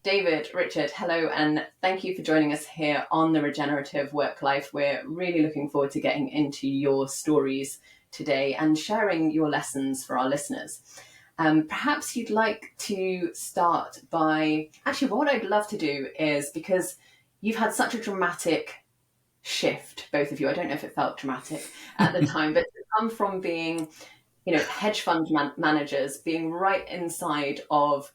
David, Richard, hello, and thank you for joining us here on the Regenerative Work Life. We're really looking forward to getting into your stories today and sharing your lessons for our listeners. Perhaps you'd like to start by, actually, what I'd love to do is, because you've had such a dramatic shift, both of you, I don't know if it felt dramatic at the time, but to come from being, hedge fund managers, being right inside of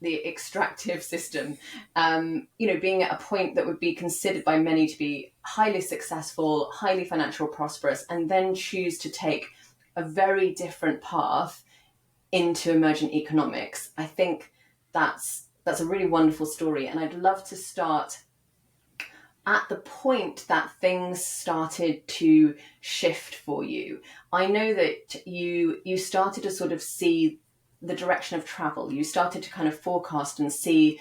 the extractive system, being at a point that would be considered by many to be highly successful, highly financial prosperous, and then choose to take a very different path into emergent economics. I think that's a really wonderful story, and I'd love to start at the point that things started to shift for you. I know that you started to sort of see the direction of travel. You started to kind of forecast and see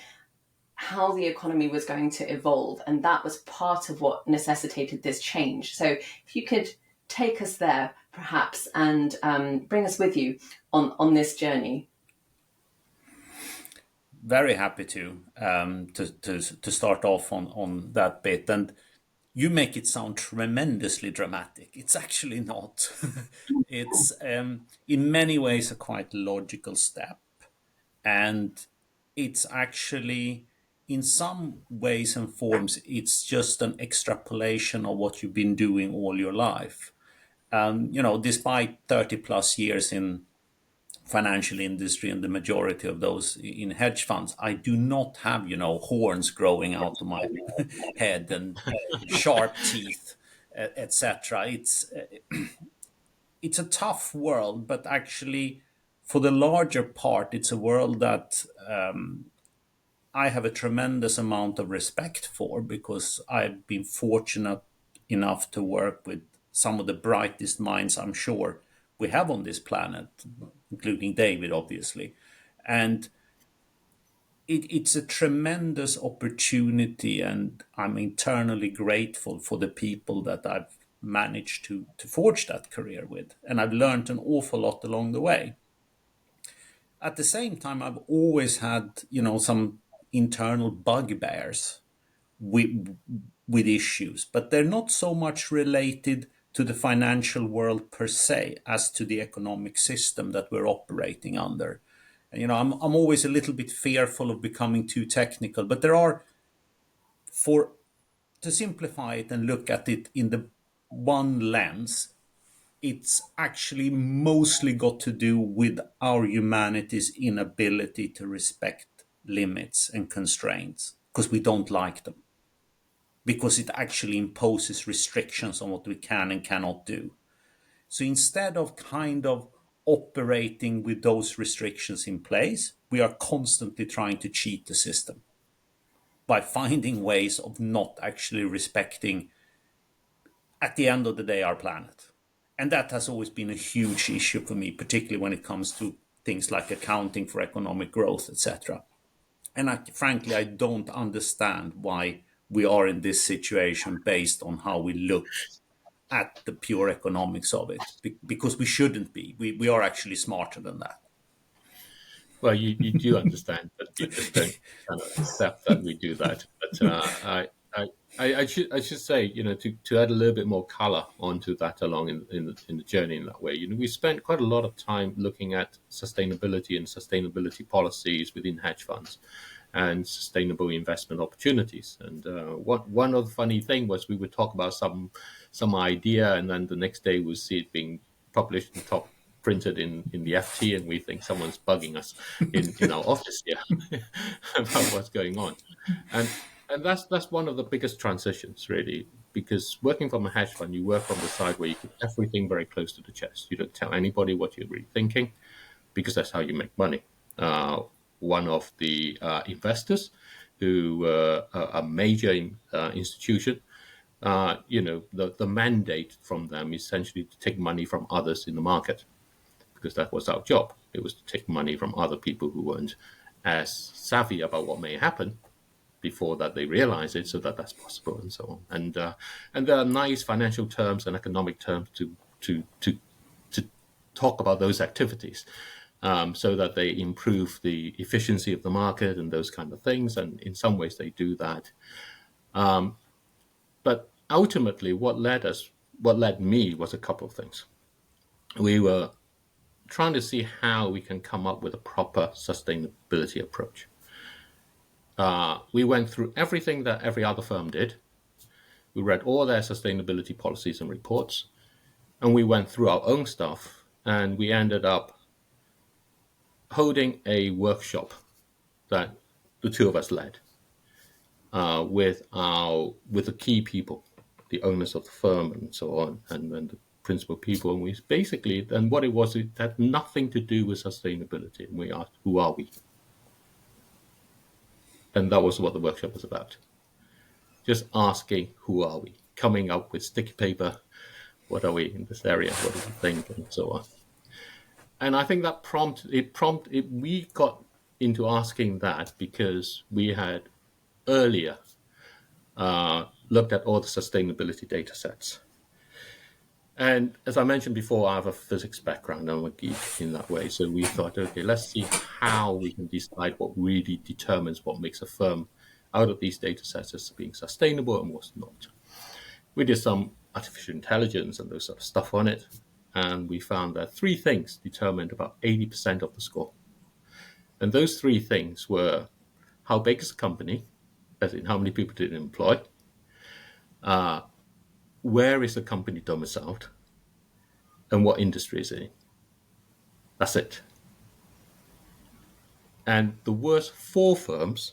how the economy was going to evolve, and that was part of what necessitated this change. So if you could take us there, perhaps, and bring us with you on this journey. Very happy to start off on that bit. And you make it sound tremendously dramatic. It's actually not. It's in many ways a quite logical step. And it's actually, in some ways and forms, it's just an extrapolation of what you've been doing all your life. Despite 30 plus years in financial industry and the majority of those in hedge funds, I do not have, horns growing out of my head and sharp teeth, etc. It's a tough world, but actually, for the larger part, it's a world that I have a tremendous amount of respect for, because I've been fortunate enough to work with some of the brightest minds I'm sure we have on this planet, including David, obviously. And it's a tremendous opportunity, and I'm eternally grateful for the people that I've managed to forge that career with. And I've learned an awful lot along the way. At the same time, I've always had, some internal bugbears with issues, but they're not so much related to the financial world per se as to the economic system that we're operating under. And, I'm always a little bit fearful of becoming too technical, but there are, to simplify it and look at it in the one lens, it's actually mostly got to do with our humanity's inability to respect limits and constraints, because we don't like them, because it actually imposes restrictions on what we can and cannot do. So instead of kind of operating with those restrictions in place, we are constantly trying to cheat the system by finding ways of not actually respecting, at the end of the day, our planet. And that has always been a huge issue for me, particularly when it comes to things like accounting for economic growth, etc. And frankly, I don't understand why we are in this situation based on how we look at the pure economics of it, because we shouldn't be. We are actually smarter than that. Well, you do understand, but you just don't kind of accept that we do that. But I should say, to add a little bit more color onto that along in the journey in that way. We spent quite a lot of time looking at sustainability and sustainability policies within hedge funds and sustainable investment opportunities. And one of the funny thing was we would talk about some idea, and then the next day we'll see it being published and printed in the FT, and we think someone's bugging us in our office here about what's going on. And that's one of the biggest transitions, really, because working from a hedge fund, you work from the side where you keep everything very close to the chest. You don't tell anybody what you're really thinking, because that's how you make money. One of the investors, who a major institution, the mandate from them is essentially to take money from others in the market, because that was our job. It was to take money from other people who weren't as savvy about what may happen before that they realize it, so that that's possible, and so on. And there are nice financial terms and economic terms to talk about those activities. so that they improve the efficiency of the market and those kind of things. And in some ways they do that. But ultimately, what led me was a couple of things. We were trying to see how we can come up with a proper sustainability approach. We went through everything that every other firm did. We read all their sustainability policies and reports, and we went through our own stuff, and we ended up holding a workshop that the two of us led with the key people, the owners of the firm and so on, and the principal people. And we basically, and what it was, it had nothing to do with sustainability. And we asked, who are we? And that was what the workshop was about. Just asking, who are we? Coming up with sticky paper. What are we in this area? What do we think? And so on. And I think that we got into asking that because we had earlier looked at all the sustainability data sets. And as I mentioned before, I have a physics background. I'm a geek in that way. So we thought, okay, let's see how we can decide what really determines what makes a firm out of these data sets as being sustainable and what's not. We did some artificial intelligence and those sort of stuff on it. And we found that three things determined about 80% of the score. And those three things were how big is the company, as in how many people did it employ, where is the company domiciled, and what industry is it in. That's it. And the worst four firms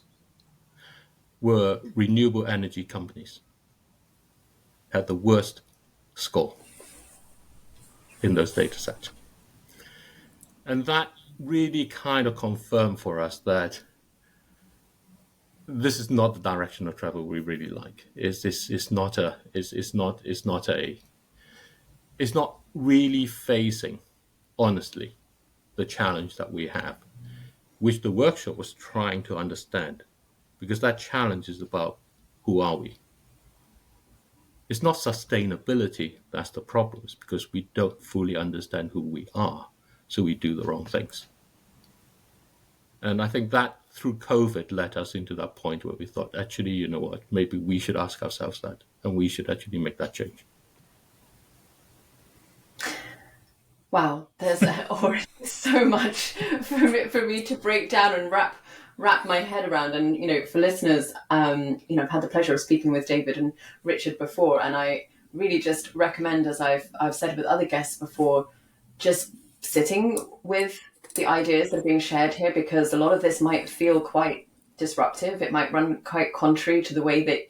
were renewable energy companies, had the worst score in those data sets. And that really kind of confirmed for us that this is not the direction of travel we really like. It's not really facing, honestly, the challenge that we have, which the workshop was trying to understand, because that challenge is about who are we? It's not sustainability that's the problem. It's because we don't fully understand who we are, so we do the wrong things. And I think that through COVID led us into that point where we thought, actually, you know what, maybe we should ask ourselves that, and we should actually make that change. Wow, there's already so much for me to break down and wrap my head around. And, you know, for listeners, I've had the pleasure of speaking with David and Richard before, and I really just recommend, as I've said with other guests before, just sitting with the ideas that are being shared here, because a lot of this might feel quite disruptive. It might run quite contrary to the way that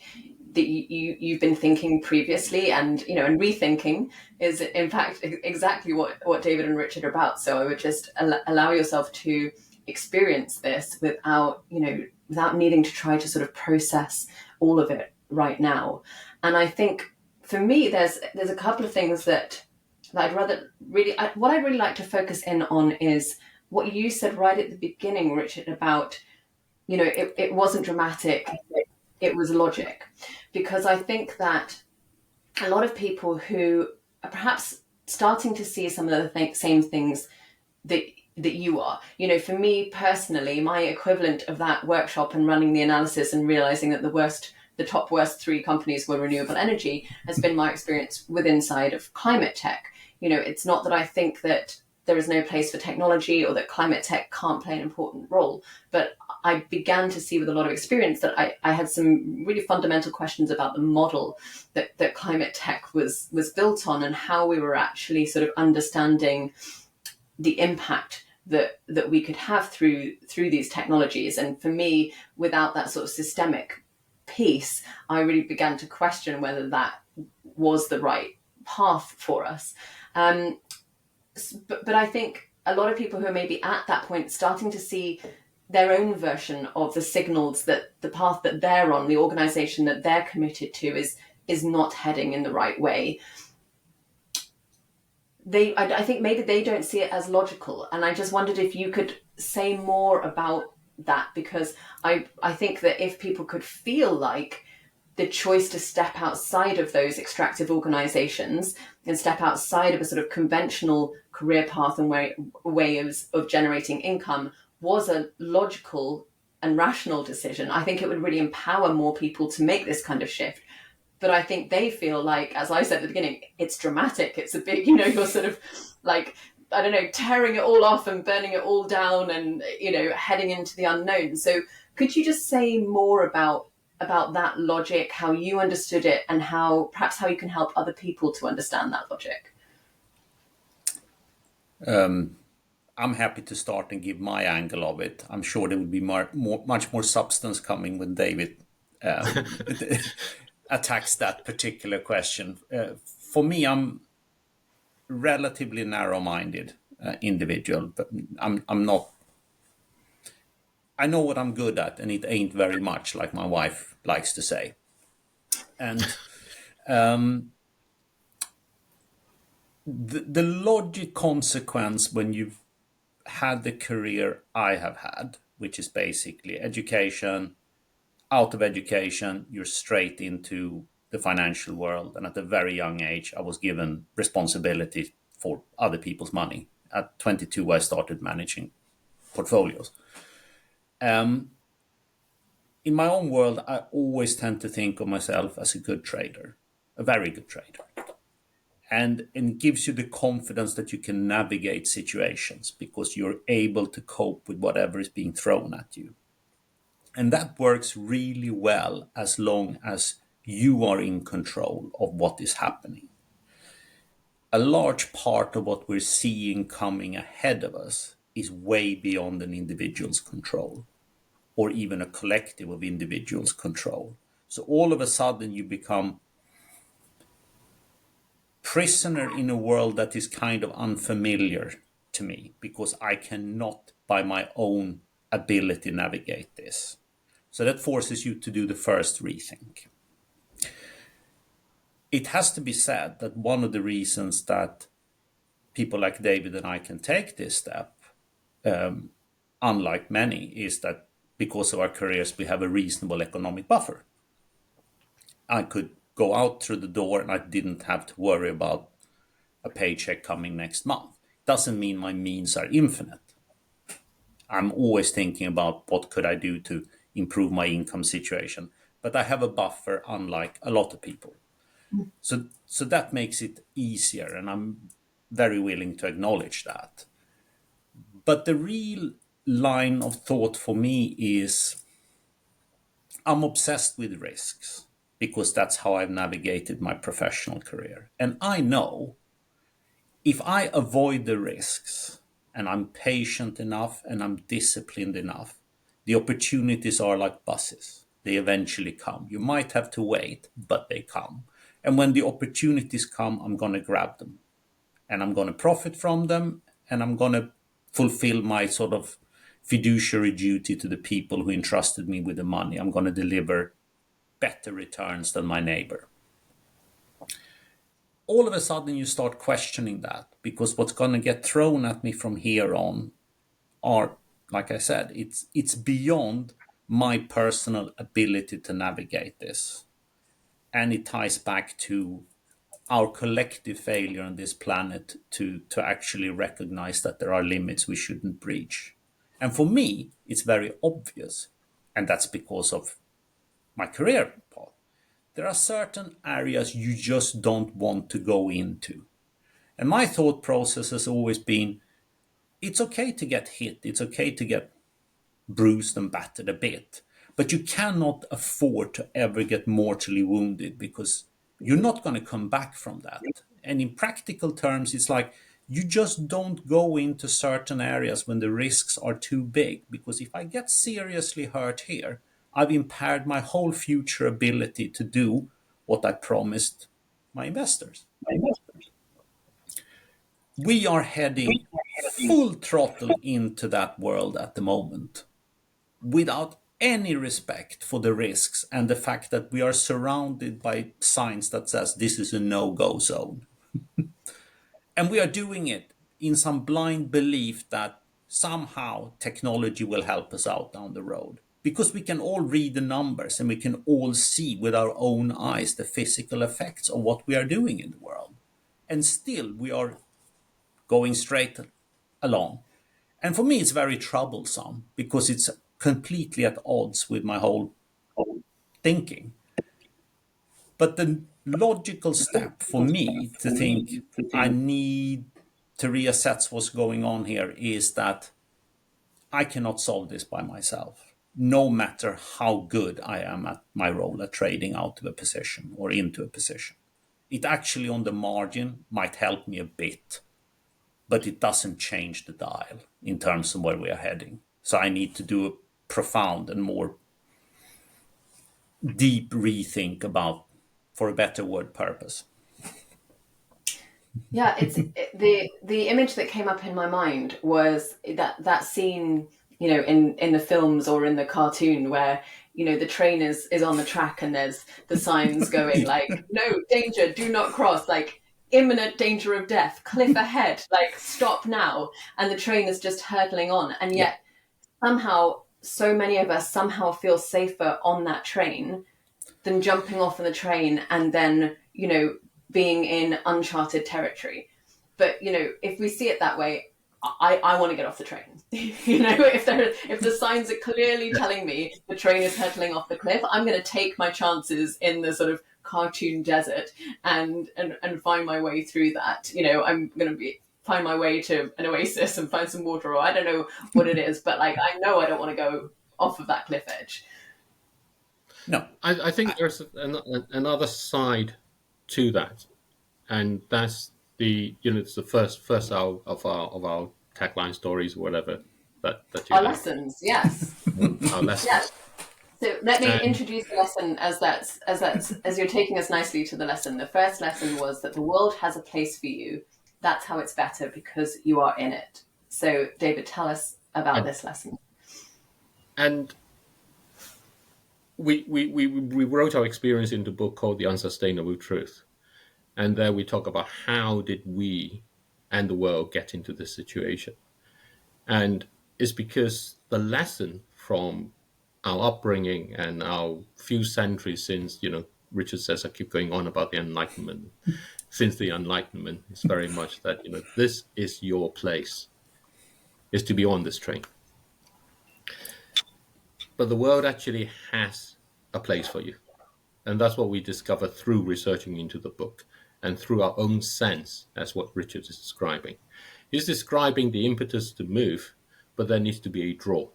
you've been thinking previously, and and rethinking is in fact exactly what David and Richard are about. So I would just allow yourself to experience this without needing to try to sort of process all of it right now. And I think for me there's a couple of things that I'd rather really what I'd really like to focus in on is what you said right at the beginning, Richard, about it wasn't dramatic, it was logic. Because I think that a lot of people who are perhaps starting to see some of the same things that you are, for me personally, my equivalent of that workshop and running the analysis and realizing that the top worst three companies were renewable energy has been my experience with inside of climate tech. It's not that I think that there is no place for technology or that climate tech can't play an important role, but I began to see with a lot of experience that I had some really fundamental questions about the model that climate tech was built on, and how we were actually sort of understanding the impact that we could have through these technologies. And for me, without that sort of systemic piece, I really began to question whether that was the right path for us. But I think a lot of people who are maybe at that point starting to see their own version of the signals that the path that they're on, the organization that they're committed to is not heading in the right way. I think maybe they don't see it as logical. And I just wondered if you could say more about that, because I think that if people could feel like the choice to step outside of those extractive organizations and step outside of a sort of conventional career path and way of generating income was a logical and rational decision, I think it would really empower more people to make this kind of shift. But I think they feel like, as I said at the beginning, it's dramatic. It's a big, you're sort of like, I don't know, tearing it all off and burning it all down and, heading into the unknown. So could you just say more about that logic, how you understood it, and perhaps how you can help other people to understand that logic? I'm happy to start and give my angle of it. I'm sure there will be much more substance coming when David attacks that particular question. For me, I'm relatively narrow-minded individual, but I'm not. I know what I'm good at, and it ain't very much, like my wife likes to say. And the logic consequence when you've had the career I have had, which is basically education, out of education, you're straight into the financial world. And at a very young age, I was given responsibility for other people's money. At 22, I started managing portfolios. In my own world, I always tend to think of myself as a good trader, a very good trader. And it gives you the confidence that you can navigate situations because you're able to cope with whatever is being thrown at you. And that works really well as long as you are in control of what is happening. A large part of what we're seeing coming ahead of us is way beyond an individual's control, or even a collective of individuals' control. So all of a sudden you become prisoner in a world that is kind of unfamiliar to me because I cannot by my own ability navigate this. So that forces you to do the first rethink. It has to be said that one of the reasons that people like David and I can take this step, unlike many, is that because of our careers, we have a reasonable economic buffer. I could go out through the door and I didn't have to worry about a paycheck coming next month. Doesn't mean my means are infinite. I'm always thinking about what could I do to improve my income situation. But I have a buffer, unlike a lot of people. So that makes it easier, and I'm very willing to acknowledge that. But the real line of thought for me is I'm obsessed with risks because that's how I've navigated my professional career. And I know if I avoid the risks and I'm patient enough and I'm disciplined enough, the opportunities are like buses. They eventually come. You might have to wait, but they come. And when the opportunities come, I'm going to grab them. And I'm going to profit from them. And I'm going to fulfill my sort of fiduciary duty to the people who entrusted me with the money. I'm going to deliver better returns than my neighbor. All of a sudden you start questioning that, because what's going to get thrown at me from here on are, like I said, it's beyond my personal ability to navigate this. And it ties back to our collective failure on this planet to actually recognize that there are limits we shouldn't breach. And for me, it's very obvious. And that's because of my career path. There are certain areas you just don't want to go into. And my thought process has always been, it's okay to get hit. It's okay to get bruised and battered a bit. But you cannot afford to ever get mortally wounded, because you're not going to come back from that. And in practical terms, it's like you just don't go into certain areas when the risks are too big. Because if I get seriously hurt here, I've impaired my whole future ability to do what I promised my investors. We are heading full throttle into that world at the moment, without any respect for the risks and the fact that we are surrounded by signs that says this is a no-go zone. And we are doing it in some blind belief that somehow technology will help us out down the road. Because we can all read the numbers and we can all see with our own eyes the physical effects of what we are doing in the world. And still we are going straight along. And for me, it's very troublesome because it's completely at odds with my whole thinking. But the logical step for me to think I need to reassess what's going on here is that I cannot solve this by myself, no matter how good I am at my role at trading out of a position or into a position. It actually, on the margin, might help me a bit, but it doesn't change the dial in terms of where we are heading. So I need to do a profound and more deep rethink about, for a better word, purpose. Yeah, the image that came up in my mind was that scene, in the films or in the cartoon where, the train is on the track and there's the signs going like, no, danger, do not cross, like imminent danger of death, cliff ahead, like stop now. And the train is just hurtling on. And yet somehow so many of us somehow feel safer on that train than jumping off of the train and then, being in uncharted territory. But, if we see it that way, I want to get off the train. If the signs are clearly telling me the train is hurtling off the cliff, I'm going to take my chances in the sort of cartoon desert and find my way through that. I'm going to find my way to an oasis and find some water, or I don't know what it is, but like I know I don't want to go off of that cliff edge. No, I think there's another side to that, and that's it's the first out of our tagline stories or whatever that you our have. Lessons, yes. Our lessons. Yes. So let me introduce the lesson as you're taking us nicely to the lesson. The first lesson was that the world has a place for you. That's how it's better because you are in it. So David, tell us about this lesson. And we wrote our experience in the book called The Unsustainable Truth. And there we talk about how did we and the world get into this situation. And it's because the lesson from our upbringing and our few centuries since, Richard says I keep going on about the Enlightenment. Since the Enlightenment, it's very much that, this is your place, is to be on this train. But the world actually has a place for you. And that's what we discover through researching into the book and through our own sense, as what Richard is describing. He's describing the impetus to move, but there needs to be a draw.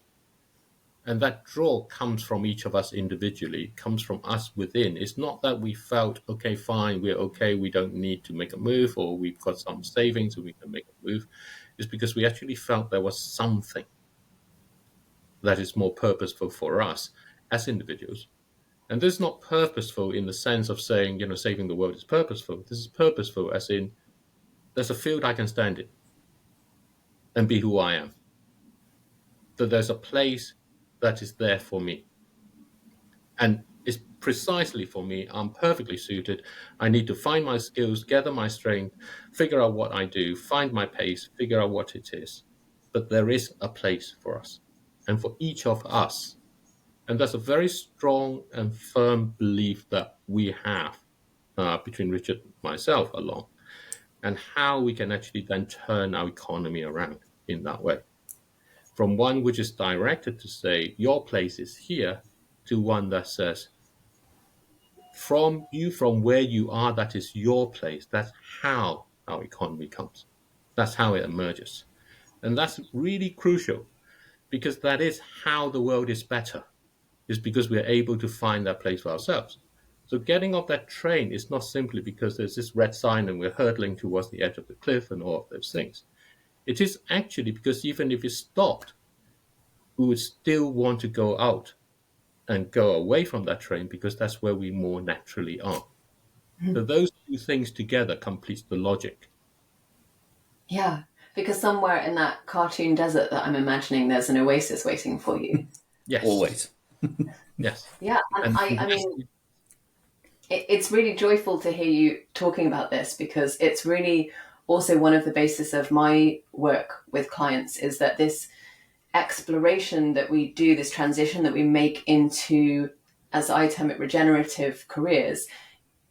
And that draw comes from each of us individually, comes from us within. It's not that we felt, okay, fine, we're okay, we don't need to make a move, or we've got some savings and we can make a move. It's because we actually felt there was something that is more purposeful for us as individuals. And this is not purposeful in the sense of saying, saving the world is purposeful. This is purposeful as in there's a field I can stand in and be who I am. That there's a place that is there for me. And it's precisely for me. I'm perfectly suited. I need to find my skills, gather my strength, figure out what I do, find my pace, figure out what it is. But there is a place for us and for each of us. And that's a very strong and firm belief that we have between Richard and myself along, and how we can actually then turn our economy around in that way. From one which is directed to say, your place is here, to one that says, from where you are, that is your place. That's how our economy comes. That's how it emerges. And that's really crucial, because that is how the world is better. Is because we're able to find that place for ourselves. So getting off that train is not simply because there's this red sign and we're hurtling towards the edge of the cliff and all of those things. It is actually because even if it stopped, we would still want to go out and go away from that train because that's where we more naturally are. So those two things together completes the logic. Yeah, because somewhere in that cartoon desert that I'm imagining, there's an oasis waiting for you. Yes. Always. Yes. Yeah, and I mean, it's really joyful to hear you talking about this, because it's really also one of the basis of my work with clients is that this exploration that we do, this transition that we make into, as I term it, regenerative careers,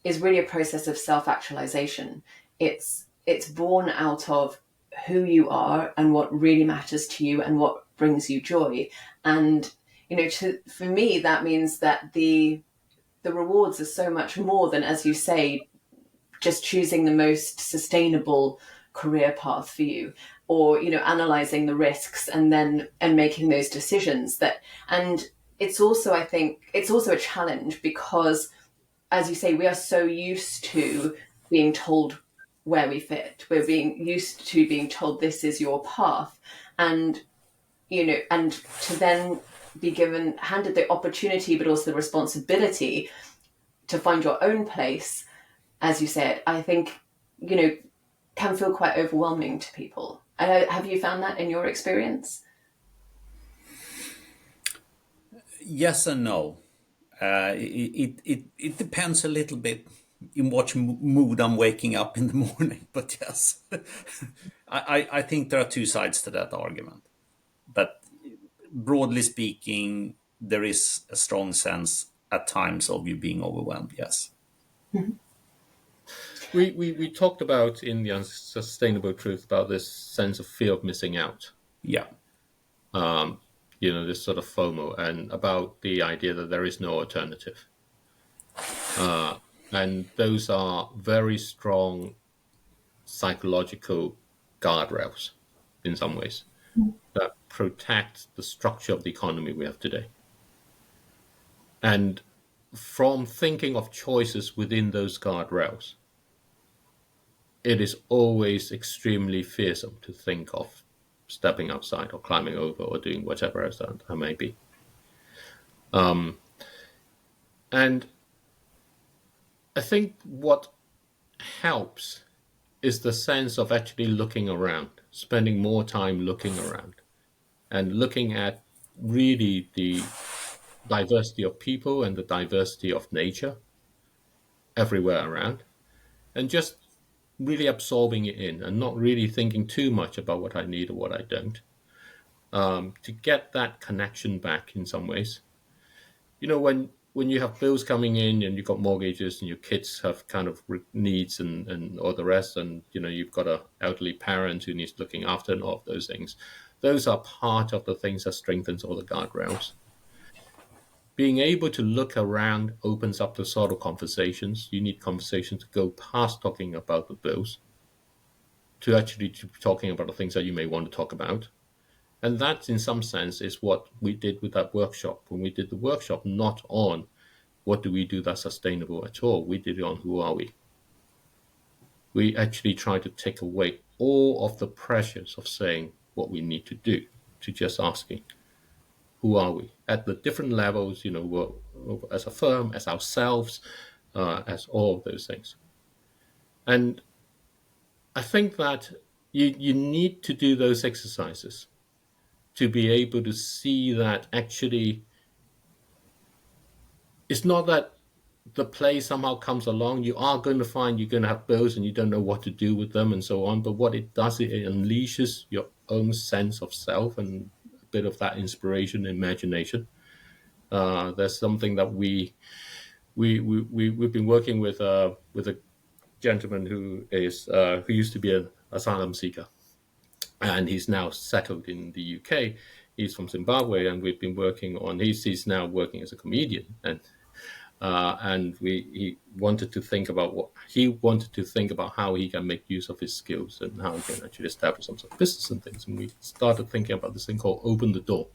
is really a process of self-actualization. It's born out of who you are and what really matters to you and what brings you joy. And, for me, that means that the rewards are so much more than, as you say, just choosing the most sustainable career path for you, or analyzing the risks and making those decisions. And it's also, I think it's also a challenge, because, as you say, we are so used to being told where we fit. We're being used to being told this is your path, and and to then be handed the opportunity but also the responsibility to find your own place, as you said, I think, can feel quite overwhelming to people. Have you found that in your experience? Yes and no. It depends a little bit in what mood I'm waking up in the morning. But yes, I think there are two sides to that argument. But broadly speaking, there is a strong sense at times of you being overwhelmed. Yes. We talked about in the Unsustainable Truth about this sense of fear of missing out. Yeah. This sort of FOMO, and about the idea that there is no alternative. And those are very strong psychological guardrails in some ways that protect the structure of the economy we have today. And from thinking of choices within those guardrails, it is always extremely fearsome to think of stepping outside or climbing over or doing whatever else that may be. And I think what helps is the sense of actually looking around, spending more time looking around, and looking at really the diversity of people and the diversity of nature everywhere around, and just really absorbing it in and not really thinking too much about what I need or what I don't, to get that connection back in some ways. When you have bills coming in and you've got mortgages and your kids have kind of needs and all the rest, and you've got an elderly parent who needs looking after and all of those things, those are part of the things that strengthens all the guardrails. Being able to look around opens up the sort of conversations. You need conversations to go past talking about the bills to actually talking about the things that you may want to talk about. And that, in some sense, is what we did with that workshop. When we did the workshop, not on what do we do that's sustainable at all, we did it on who are we. We actually tried to take away all of the pressures of saying what we need to do, to just asking, who are we? At the different levels, as a firm, as ourselves, as all of those things. And I think that you need to do those exercises to be able to see that actually it's not that the play somehow comes along. You are going to find you're going to have bills and you don't know what to do with them and so on. But what it does, it unleashes your own sense of self and a bit of that inspiration, imagination. There's something that we've been working with a gentleman who used to be an asylum seeker, and he's now settled in the UK. He's from Zimbabwe, and we've been working on. He's now working as a comedian, and he wanted to think about how he can make use of his skills and how he can actually establish some sort of business and things. And we started thinking about this thing called Open the Door,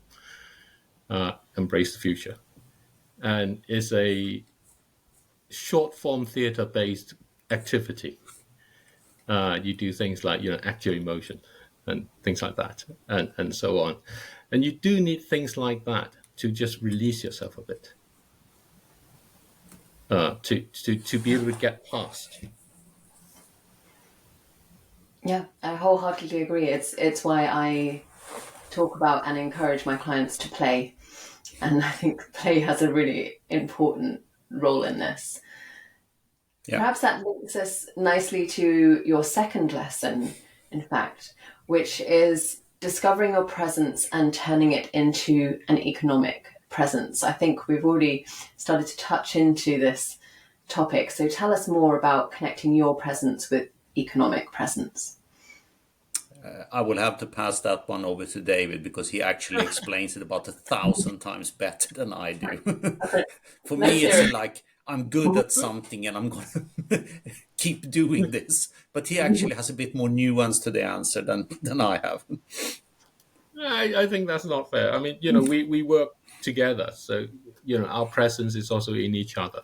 Embrace the Future, and it's a short form theater based activity. You do things like act your emotion and things like that, and so on. And you do need things like that to just release yourself a bit, to be able to get past. Yeah, I wholeheartedly agree. It's why I talk about and encourage my clients to play, and I think play has a really important role in this. Yeah. Perhaps that links us nicely to your second lesson, in fact, which is discovering your presence and turning it into an economic presence. I think we've already started to touch into this topic. So tell us more about connecting your presence with economic presence. I will have to pass that one over to David because he actually explains it about 1,000 times better than I do. For me, it's like I'm good at something and I'm going to keep doing this. But he actually has a bit more nuance to the answer than I have. I think that's not fair. I mean, we work together, so our presence is also in each other,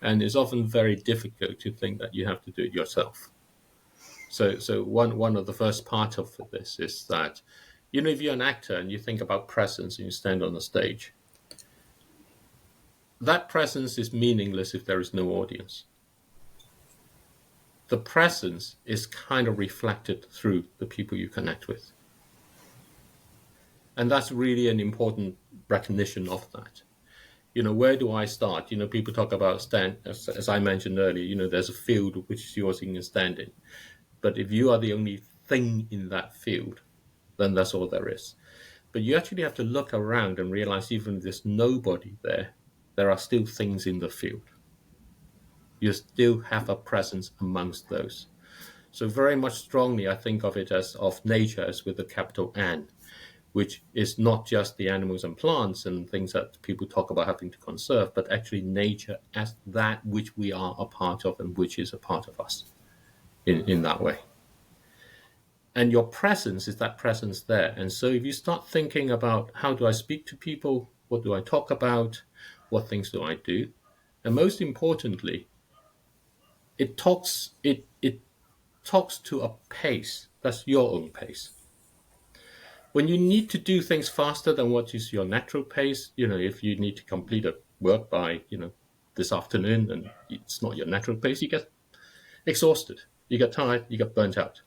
and it's often very difficult to think that you have to do it yourself. So one of the first part of this is that, if you're an actor and you think about presence and you stand on the stage, that presence is meaningless if there is no audience. The presence is kind of reflected through the people you connect with. And that's really an important recognition of that. Where do I start? People talk about as I mentioned earlier, there's a field which you're seeing and standing. But if you are the only thing in that field, then that's all there is. But you actually have to look around and realize even if there's nobody there are still things in the field. You still have a presence amongst those. So very much strongly, I think of it as of nature as with a capital N, which is not just the animals and plants and things that people talk about having to conserve, but actually nature as that which we are a part of and which is a part of us in that way. And your presence is that presence there. And so if you start thinking about how do I speak to people, what do I talk about, what things do I do, and most importantly, it talks to a pace that's your own pace. When you need to do things faster than what is your natural pace, if you need to complete a work by, this afternoon and it's not your natural pace, you get exhausted, you get tired, you get burnt out.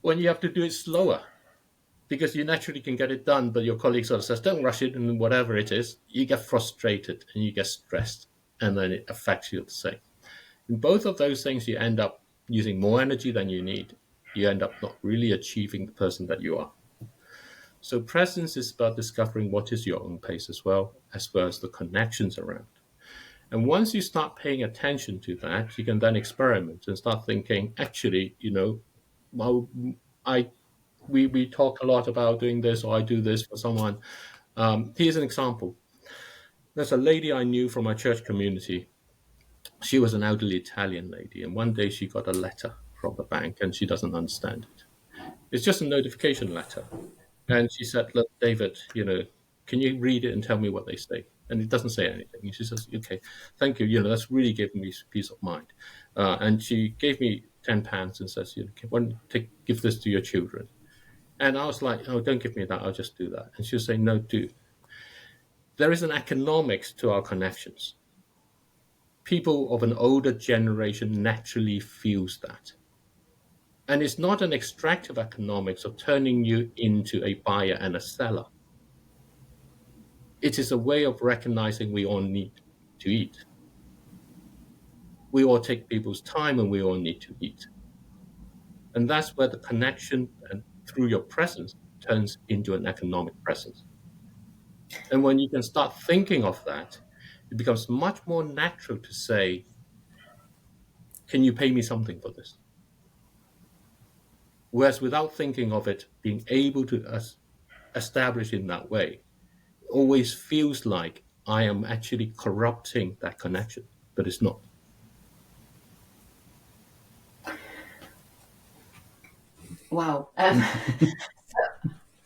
When you have to do it slower, because you naturally can get it done, but your colleague sort of says, don't rush it, and whatever it is, you get frustrated and you get stressed, and then it affects you the same. In both of those things, you end up using more energy than you need. You end up not really achieving the person that you are. So presence is about discovering what is your own pace as well as the connections around. And once you start paying attention to that, you can then experiment and start thinking, actually, we talk a lot about doing this, or I do this for someone. Here's an example. There's a lady I knew from my church community. She was an elderly Italian lady, and one day she got a letter from the bank and she doesn't understand it. It's just a notification letter. And she said, look, David, can you read it and tell me what they say? And it doesn't say anything. And she says, okay, thank you. That's really given me peace of mind. And she gave me £10 and says, why don't you give this to your children? And I was like, oh, don't give me that. I'll just do that. And she was saying, no, do. There is an economics to our connections. People of an older generation naturally feels that. And it's not an extractive economics of turning you into a buyer and a seller. It is a way of recognizing we all need to eat. We all take people's time and we all need to eat. And that's where the connection and through your presence turns into an economic presence. And when you can start thinking of that, it becomes much more natural to say, can you pay me something for this? Whereas without thinking of it, being able to establish in that way, it always feels like I am actually corrupting that connection, but it's not. Wow.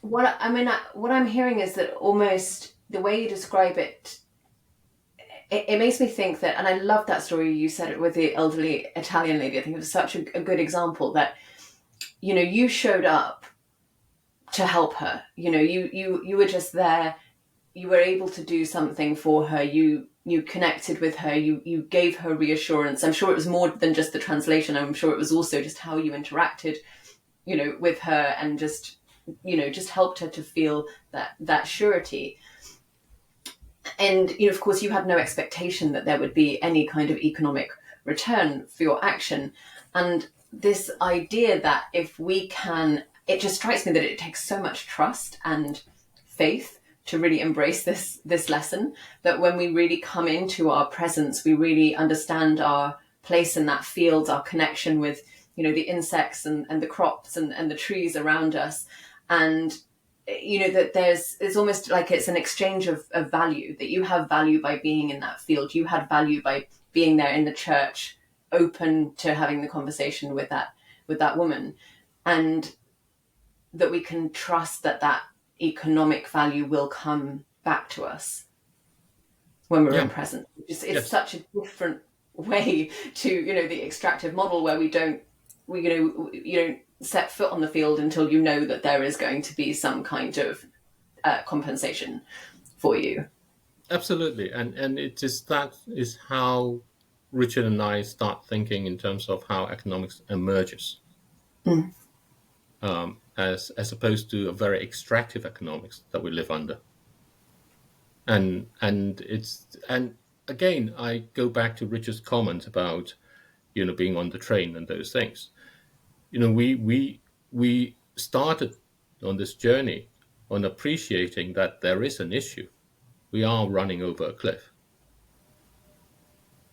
What I'm hearing is that almost the way you describe it, it makes me think that, and I love that story you said it with the elderly Italian lady. I think it was such a good example that, you showed up to help her. You were just there. You were able to do something for her. You connected with her. You gave her reassurance. I'm sure it was more than just the translation. I'm sure it was also just how you interacted, with her, and just helped her to feel that surety. And, of course, you had no expectation that there would be any kind of economic return for your action. And this idea that if we can, it just strikes me that it takes so much trust and faith to really embrace this lesson, that when we really come into our presence, we really understand our place in that field, our connection with the insects and the crops and the trees around us. And that it's almost like it's an exchange of value, that you have value by being in that field, you had value by being there in the church, open to having the conversation with that woman, and that we can trust that economic value will come back to us when we're in present. It's such a different way to the extractive model, where you don't set foot on the field until you know that there is going to be some kind of compensation for you. Absolutely, and that is how Richard and I start thinking in terms of how economics emerges, as opposed to a very extractive economics that we live under. And again, I go back to Richard's comment about being on the train and those things. We started on this journey on appreciating that there is an issue. We are running over a cliff.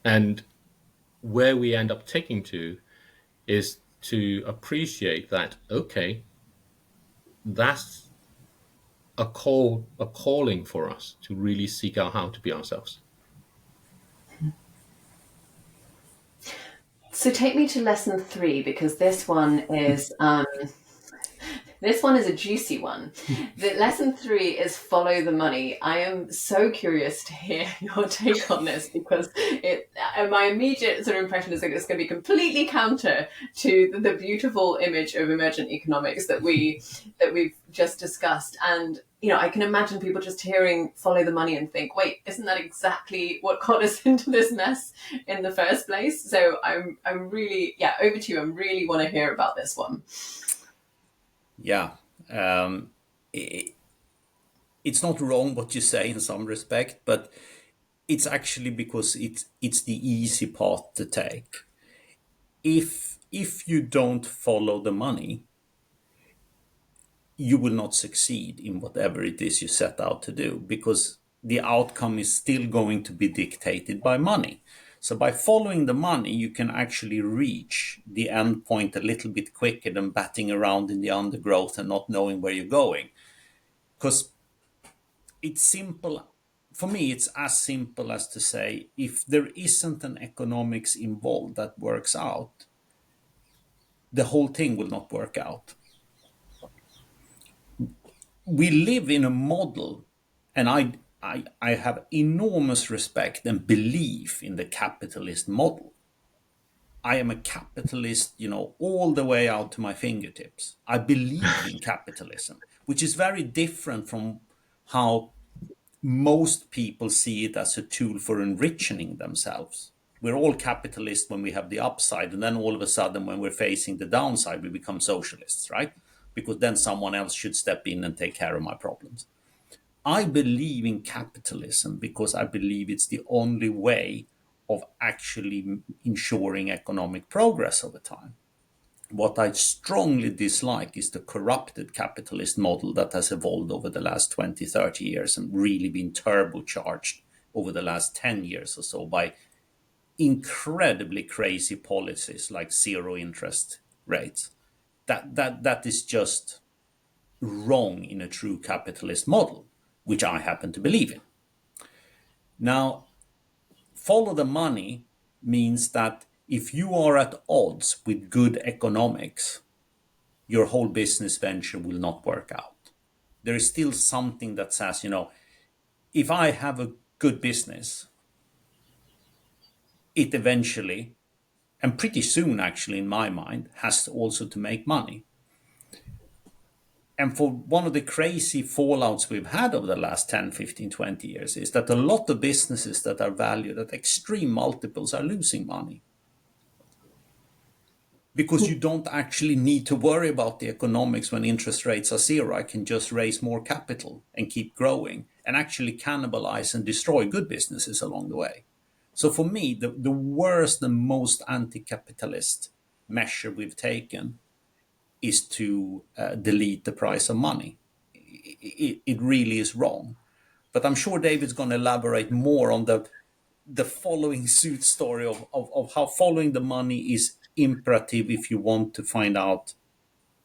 And where we end up taking to is to appreciate that, okay, that's a calling for us to really seek out how to be ourselves. So take me to lesson 3, because this one is a juicy one. The lesson 3 is follow the money. I am so curious to hear your take on this, because my immediate sort of impression is that it's going to be completely counter to the beautiful image of emergent economics that we've just discussed. And I can imagine people just hearing follow the money and think, wait, isn't that exactly what got us into this mess in the first place? So I'm really, over to you. I really want to hear about this one. Yeah. It's not wrong what you say in some respect, but it's actually because it's the easy path to take. If you don't follow the money, you will not succeed in whatever it is you set out to do, because the outcome is still going to be dictated by money. So by following the money, you can actually reach the end point a little bit quicker than batting around in the undergrowth and not knowing where you're going. Because it's simple. For me, it's as simple as to say, if there isn't an economics involved that works out, the whole thing will not work out. We live in a model, and I have enormous respect and belief in the capitalist model. I am a capitalist, all the way out to my fingertips. I believe in capitalism, which is very different from how most people see it as a tool for enriching themselves. We're all capitalists when we have the upside, and then all of a sudden, when we're facing the downside, we become socialists, right? Because then someone else should step in and take care of my problems. I believe in capitalism because I believe it's the only way of actually ensuring economic progress over time. What I strongly dislike is the corrupted capitalist model that has evolved over the last 20, 30 years and really been turbocharged over the last 10 years or so by incredibly crazy policies like zero interest rates. That is just wrong in a true capitalist model, which I happen to believe in. Now, follow the money means that if you are at odds with good economics, your whole business venture will not work out. There is still something that says, if I have a good business, it eventually, and pretty soon actually in my mind, has also to make money. And for one of the crazy fallouts we've had over the last 10, 15, 20 years is that a lot of businesses that are valued at extreme multiples are losing money. Because you don't actually need to worry about the economics when interest rates are zero. I can just raise more capital and keep growing and actually cannibalize and destroy good businesses along the way. So for me, the worst and most anti-capitalist measure we've taken is to delete the price of money. It really is wrong. But I'm sure David's going to elaborate more on the following suit story of how following the money is imperative if you want to find out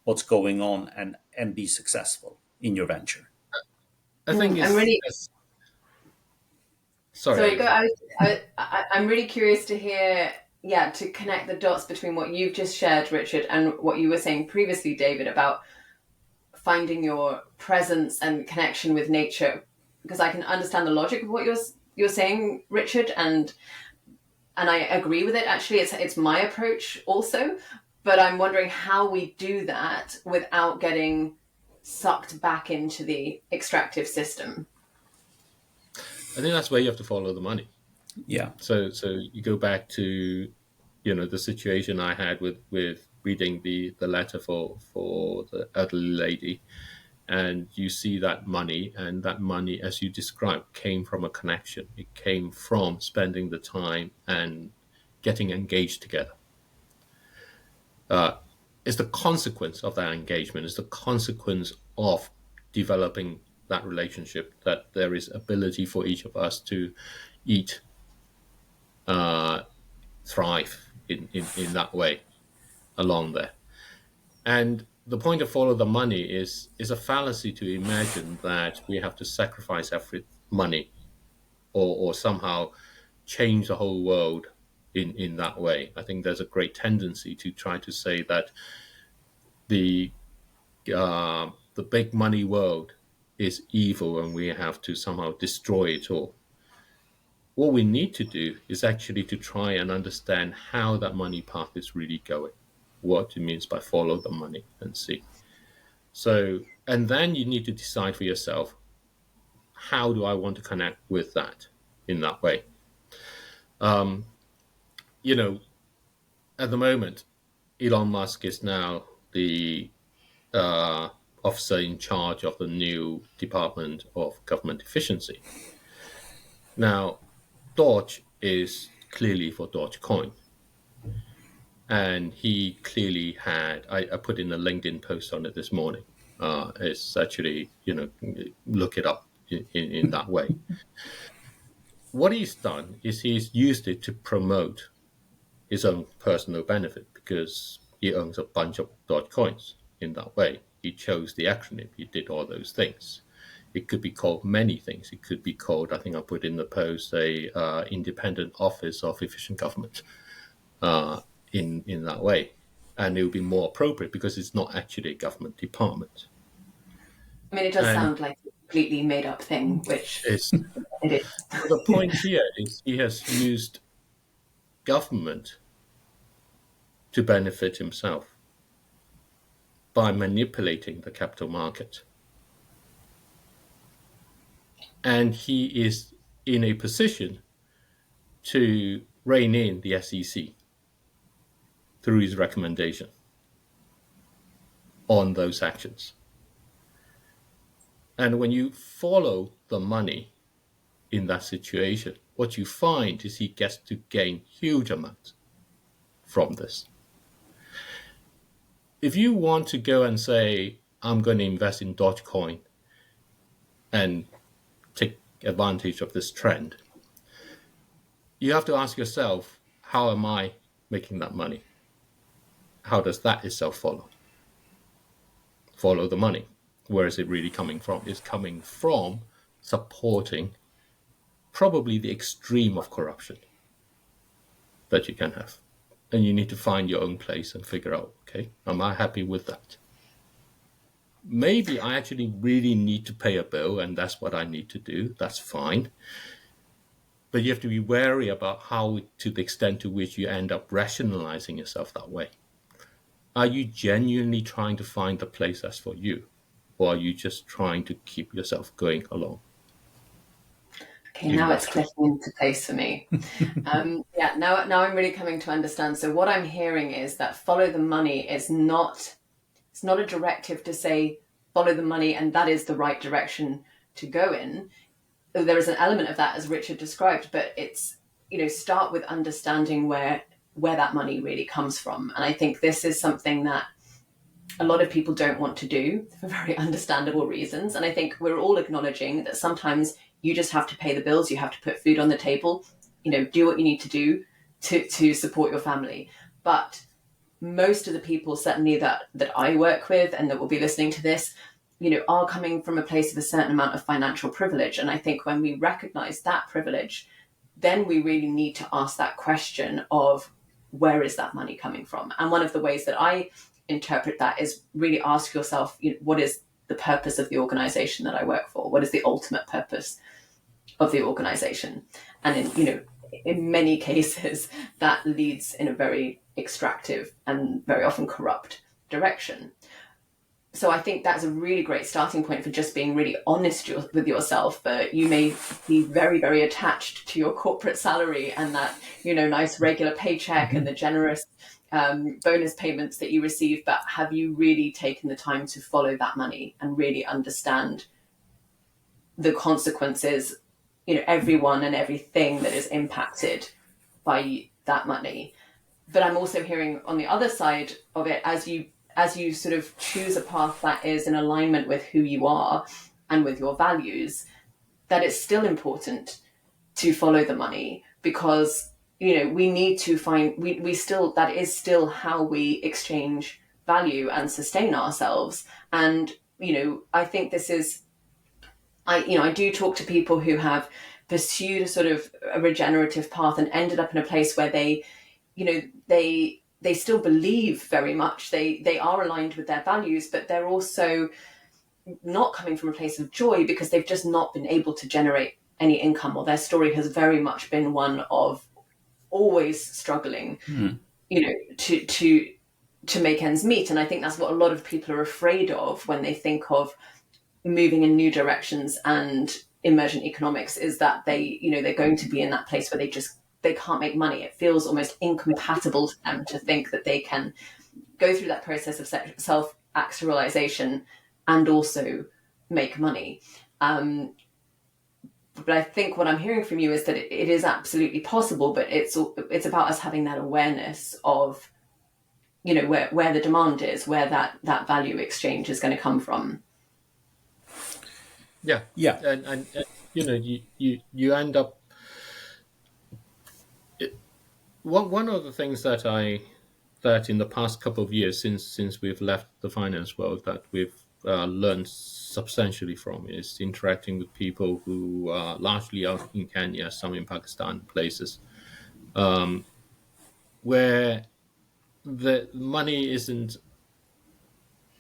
what's going on and be successful in your venture. I think I'm really sorry, sorry. Go. Alison. I'm really curious to hear. Yeah, to connect the dots between what you've just shared, Richard, and what you were saying previously, David, about finding your presence and connection with nature. Because I can understand the logic of what you're saying, Richard, and I agree with it. Actually, it's my approach also, but I'm wondering how we do that without getting sucked back into the extractive system. I think that's where you have to follow the money. Yeah. So you go back to, the situation I had with reading the letter for the elderly lady, and you see that money, and that money, as you described, came from a connection. It came from spending the time and getting engaged together. It's the consequence of that engagement. It's the consequence of developing that relationship, that there is ability for each of us to eat, thrive in that way along there. And the point of follow the money is a fallacy to imagine that we have to sacrifice every money or somehow change the whole world in that way. I think there's a great tendency to try to say that the big money world is evil and we have to somehow destroy it all. What we need to do is actually to try and understand how that money path is really going, what it means by follow the money and see. So, and then you need to decide for yourself, how do I want to connect with that in that way? At the moment, Elon Musk is now the officer in charge of the new Department of Government Efficiency. Now, Doge is clearly for Dogecoin. And he clearly had, I put in a LinkedIn post on it this morning. It's actually, look it up in that way. What he's done is he's used it to promote his own personal benefit because he owns a bunch of Dogecoins in that way. He chose the acronym. He did all those things. It could be called many things. It could be called, I think I put in the post, a independent office of efficient government in that way. And it would be more appropriate because it's not actually a government department. I mean, it does sound like a completely made up thing, which it is. The point here is he has used government to benefit himself by manipulating the capital market. And he is in a position to rein in the SEC through his recommendation on those actions. And when you follow the money in that situation, what you find is he gets to gain huge amounts from this. If you want to go and say, I'm going to invest in Dogecoin and take advantage of this trend, you have to ask yourself, how am I making that money? How does that itself follow? Follow the money. Where is it really coming from? It's coming from supporting probably the extreme of corruption that you can have. And you need to find your own place and figure out, okay, am I happy with that? Maybe I actually really need to pay a bill and that's what I need to do. That's fine. But you have to be wary about how, to the extent to which you end up rationalizing yourself that way. Are you genuinely trying to find the place that's for you? Or are you just trying to keep yourself going along? Okay, now it's clicking into place for me. Now I'm really coming to understand. So what I'm hearing is that follow the money is not a directive to say follow the money and that is the right direction to go in. There is an element of that as Richard described, but it's, start with understanding where that money really comes from. And I think this is something that a lot of people don't want to do for very understandable reasons. And I think we're all acknowledging that sometimes you just have to pay the bills, you have to put food on the table, do what you need to do to support your family. But most of the people certainly that I work with and that will be listening to this, are coming from a place of a certain amount of financial privilege. And I think when we recognize that privilege, then we really need to ask that question of where is that money coming from? And one of the ways that I interpret that is really ask yourself, what is the purpose of the organization that I work for? What is the ultimate purpose of the organization? And in many cases, that leads in a very extractive and very often corrupt direction. So I think that's a really great starting point for just being really honest with yourself. That you may be very, very attached to your corporate salary and that, nice regular paycheck and the generous bonus payments that you receive, but have you really taken the time to follow that money and really understand the consequences, everyone and everything that is impacted by that money? But I'm also hearing on the other side of it, as you sort of choose a path that is in alignment with who you are and with your values, that it's still important to follow the money, because we need to find we still, that is still how we exchange value and sustain ourselves. And I think this is, I do talk to people who have pursued a sort of a regenerative path and ended up in a place where they still believe very much, they are aligned with their values, but they're also not coming from a place of joy because they've just not been able to generate any income, or their story has very much been one of always struggling, to make ends meet. And I think that's what a lot of people are afraid of when they think of moving in new directions and emergent economics, is that they're going to be in that place where they can't make money. It feels almost incompatible to them to think that they can go through that process of self-actualization and also make money. But I think what I'm hearing from you is that it is absolutely possible, but it's about us having that awareness of, where the demand is, where that value exchange is going to come from. Yeah. And you end up. One of the things that in the past couple of years since we've left the finance world that we've learned substantially from is interacting with people who are largely out in Kenya, some in Pakistan, places where the money isn't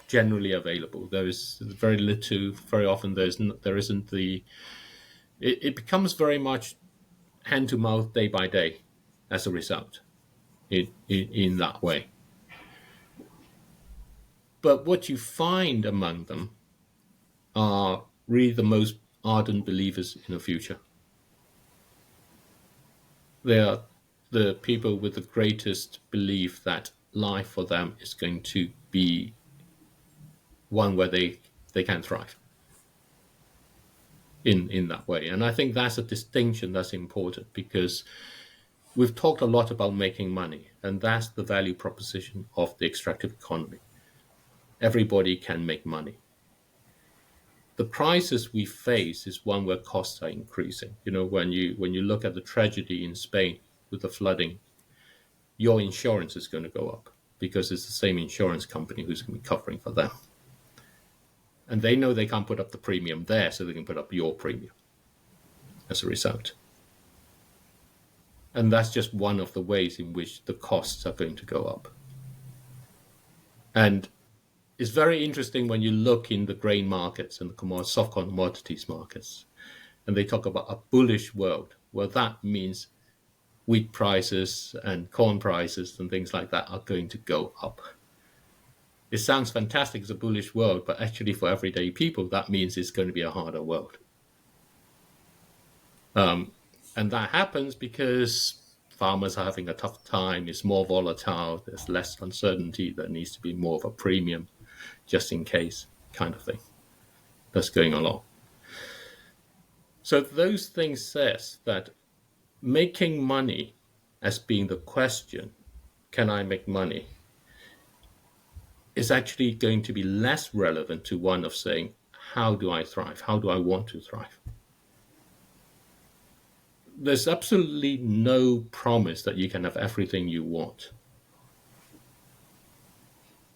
generally available. There is very little. Very often there isn't the. It becomes very much hand to mouth, day by day, as a result. In that way. But what you find among them are really the most ardent believers in the future. They are the people with the greatest belief that life for them is going to be one where they can thrive in that way. And I think that's a distinction that's important, because we've talked a lot about making money, and that's the value proposition of the extractive economy. Everybody can make money. The crisis we face is one where costs are increasing. When you look at the tragedy in Spain with the flooding, your insurance is going to go up because it's the same insurance company who's going to be covering for them. And they know they can't put up the premium there, so they can put up your premium as a result. And that's just one of the ways in which the costs are going to go up. And it's very interesting when you look in the grain markets and the soft commodities markets, and they talk about a bullish world. Well, that means wheat prices and corn prices and things like that are going to go up. It sounds fantastic as a bullish world, but actually for everyday people, that means it's going to be a harder world. And that happens because farmers are having a tough time. It's more volatile. There's less uncertainty. There needs to be more of a premium, just in case kind of thing that's going along. So those things says that making money as being the question, can I make money, is actually going to be less relevant to one of saying, how do I thrive? How do I want to thrive? There's absolutely no promise that you can have everything you want.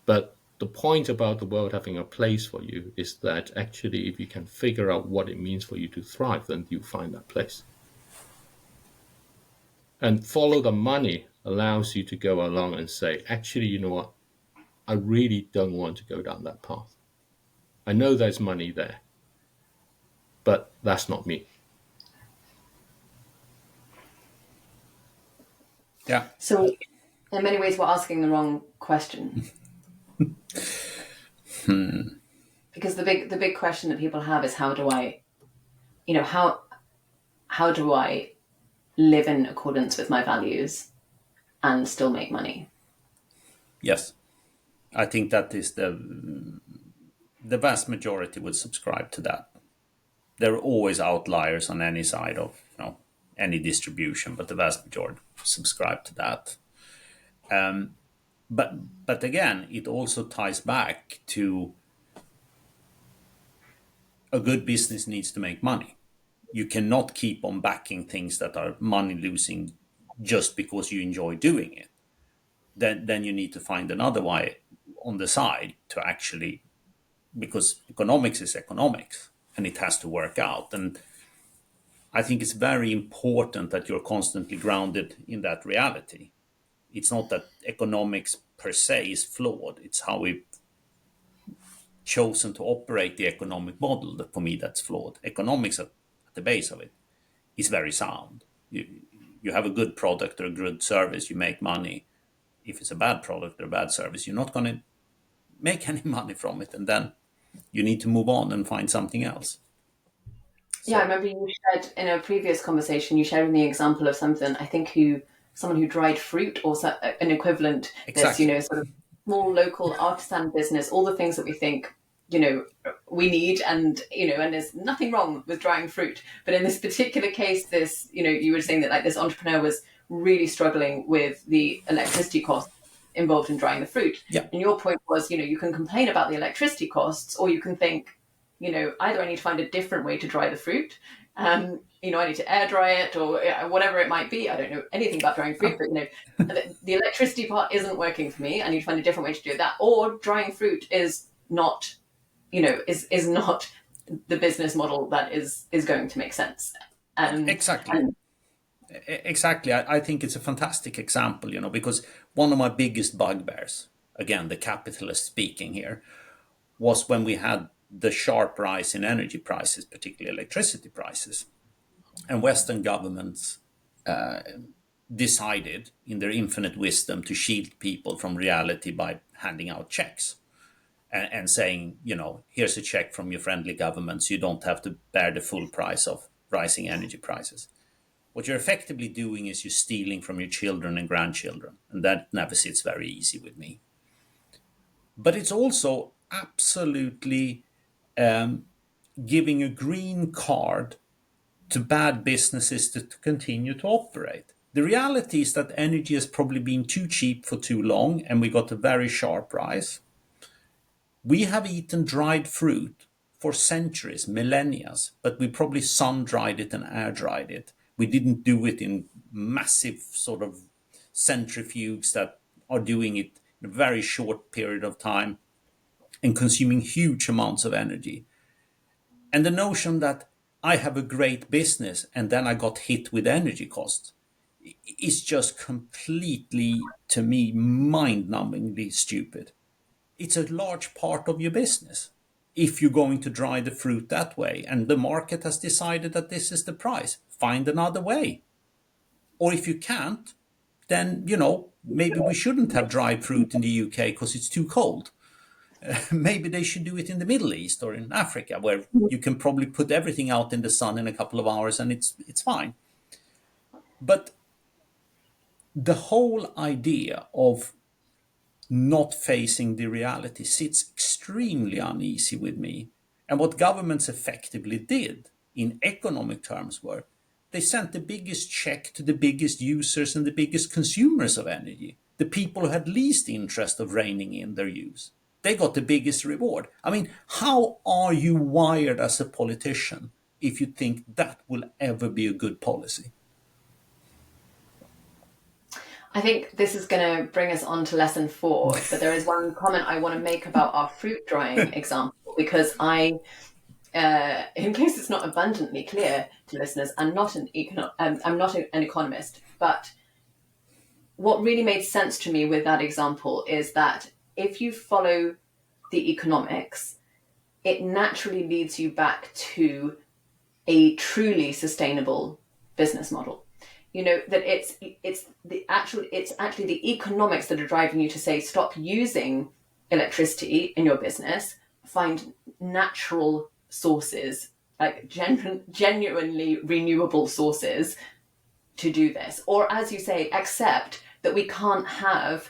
But the point about the world having a place for you is that actually, if you can figure out what it means for you to thrive, then you find that place. And follow the money allows you to go along and say, actually, you know what? I really don't want to go down that path. I know there's money there, but that's not me. Yeah. So, in many ways, we're asking the wrong question. Because the big question that people have is, how do I, how do I live in accordance with my values and still make money? Yes. I think that is the vast majority would subscribe to that. There are always outliers on any side of any distribution, but the vast majority subscribe to that. But again, it also ties back to a good business needs to make money. You cannot keep on backing things that are money losing just because you enjoy doing it. Then you need to find another way on the side to actually, because economics is economics and it has to work out. And I think it's very important that you're constantly grounded in that reality. It's not that economics per se is flawed. It's how we've chosen to operate the economic model that, for me, that's flawed. Economics at the base of it is very sound. You have a good product or a good service, you make money. If it's a bad product or a bad service, you're not going to make any money from it. And then you need to move on and find something else. Yeah, I remember you shared in a previous conversation, you shared me the example of someone who dried fruit or an equivalent Exactly. that's, sort of small local artisan business, all the things that we think, we need and there's nothing wrong with drying fruit. But in this particular case, you were saying that like this entrepreneur was really struggling with the electricity costs involved in drying the fruit. Yeah. And your point was, you can complain about the electricity costs, or you can think, either I need to find a different way to dry the fruit. I need to air dry it or whatever it might be. I don't know anything about drying fruit, but the electricity part isn't working for me. I need to find a different way to do that. Or drying fruit is not, is not the business model that is going to make sense. Exactly. Exactly. I think it's a fantastic example, because one of my biggest bugbears, again, the capitalist speaking here, was when we had the sharp rise in energy prices, particularly electricity prices. And Western governments decided, in their infinite wisdom, to shield people from reality by handing out checks and saying, here's a check from your friendly governments. You don't have to bear the full price of rising energy prices. What you're effectively doing is you're stealing from your children and grandchildren. And that never sits very easy with me. But it's also absolutely giving a green card to bad businesses to continue to operate. The reality is that energy has probably been too cheap for too long, and we got a very sharp rise. We have eaten dried fruit for centuries, millennia, but we probably sun dried it and air dried it. We didn't do it in massive sort of centrifuges that are doing it in a very short period of time and consuming huge amounts of energy. And the notion that I have a great business and then I got hit with energy costs is just completely, to me, mind-numbingly stupid. It's a large part of your business if you're going to dry the fruit that way and the market has decided that this is the price. Find another way. Or if you can't, then, maybe we shouldn't have dried fruit in the UK because it's too cold. Maybe they should do it in the Middle East or in Africa, where you can probably put everything out in the sun in a couple of hours and it's fine. But the whole idea of not facing the reality sits extremely uneasy with me. And what governments effectively did in economic terms were they sent the biggest check to the biggest users and the biggest consumers of energy, the people who had least interest of reining in their use. They got the biggest reward. I mean, how are you wired as a politician if you think that will ever be a good policy? I think this is going to bring us on to lesson 4, but there is one comment I want to make about our fruit drying example, because in case it's not abundantly clear to listeners, I'm not an economist, but what really made sense to me with that example is that if you follow the economics, it naturally leads you back to a truly sustainable business model. You know, that it's actually the economics that are driving you to say stop using electricity in your business, find natural sources, like genuinely renewable sources to do this. Or, as you say, accept that we can't have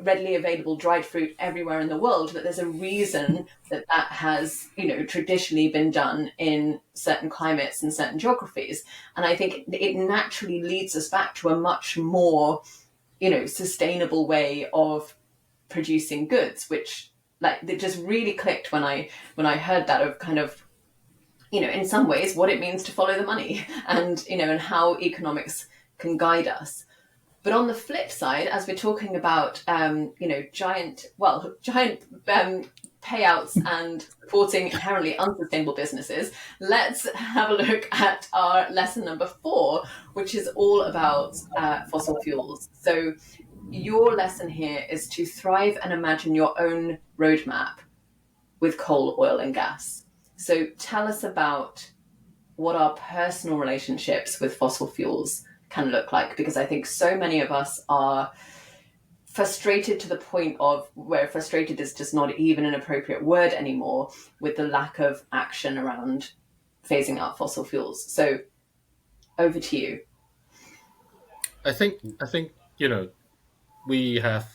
readily available dried fruit everywhere in the world, that there's a reason that has, traditionally been done in certain climates and certain geographies. And I think it naturally leads us back to a much more, sustainable way of producing goods, which, like, it just really clicked when I heard that, of kind of, in some ways what it means to follow the money, and, and how economics can guide us. But on the flip side, as we're talking about, giant payouts and supporting inherently unsustainable businesses, let's have a look at our lesson number 4, which is all about fossil fuels. So your lesson here is to thrive and imagine your own roadmap with coal, oil, and gas. So tell us about what our personal relationships with fossil fuels can look like, because I think so many of us are frustrated to the point of where frustrated is just not even an appropriate word anymore, with the lack of action around phasing out fossil fuels. So over to you. I think we have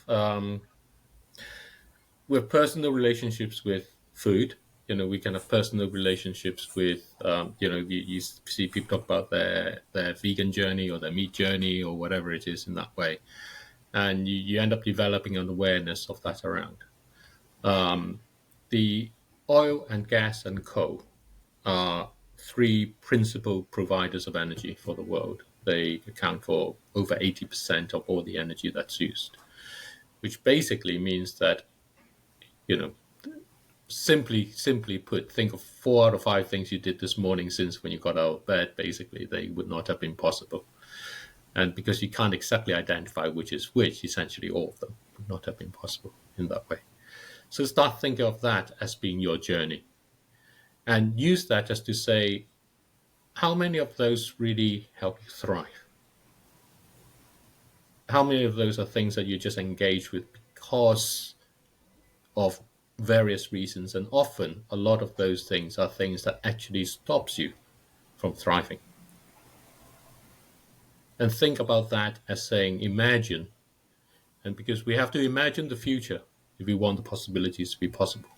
personal relationships with food. We can have personal relationships with, you see people talk about their vegan journey or their meat journey or whatever it is in that way. And you end up developing an awareness of that around. The oil and gas and coal are 3 principal providers of energy for the world. They account for over 80% of all the energy that's used, which basically means that, simply put, think of 4 out of 5 things you did this morning since when you got out of bed. Basically, they would not have been possible. And because you can't exactly identify which is which, essentially all of them would not have been possible in that way. So start thinking of that as being your journey, and use that as to say, how many of those really help you thrive? How many of those are things that you just engage with because of various reasons? And often a lot of those things are things that actually stops you from thriving. And think about that as saying, imagine. And because we have to imagine the future if we want the possibilities to be possible.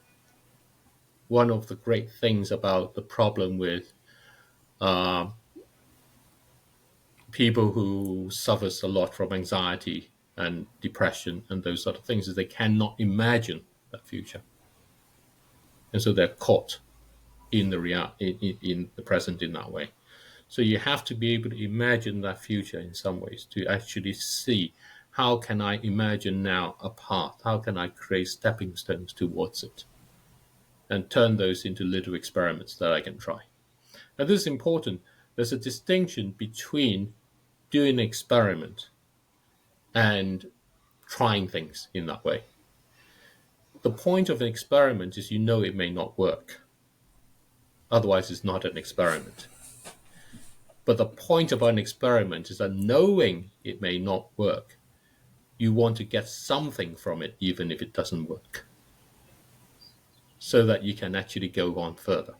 One of the great things about the problem with people who suffers a lot from anxiety and depression and those sort of things is they cannot imagine that future. And so they're caught in the present in that way. So you have to be able to imagine that future in some ways, to actually see, how can I imagine now a path? How can I create stepping stones towards it? And turn those into little experiments that I can try. And this is important. There's a distinction between doing an experiment and trying things in that way. The point of an experiment is it may not work. Otherwise, it's not an experiment. But the point about an experiment is that knowing it may not work, you want to get something from it, even if it doesn't work, so that you can actually go on further.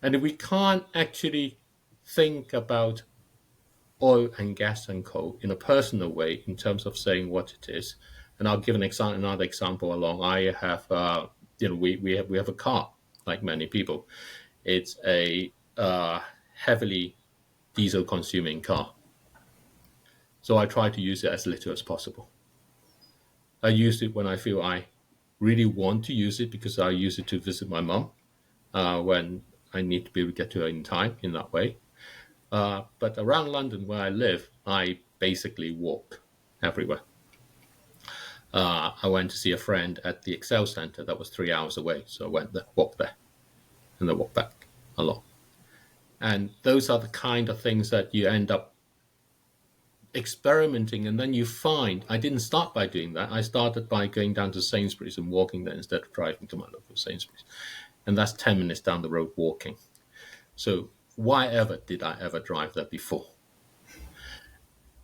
And if we can't actually think about oil and gas and coal in a personal way in terms of saying what it is, and I'll give another example along. I have, we have a car, like many people. It's a heavily diesel-consuming car. So I try to use it as little as possible. I use it when I feel I really want to use it, because I use it to visit my mum when I need to be able to get to her in time in that way. But around London, where I live, I basically walk everywhere. I went to see a friend at the Excel Centre that was 3 hours away. So I went there, walked there, and then walked back a lot. And those are the kind of things that you end up experimenting, and then you find I didn't start by doing that. I started by going down to Sainsbury's and walking there instead of driving to my local Sainsbury's. And that's 10 minutes down the road walking. So why ever did I ever drive there before?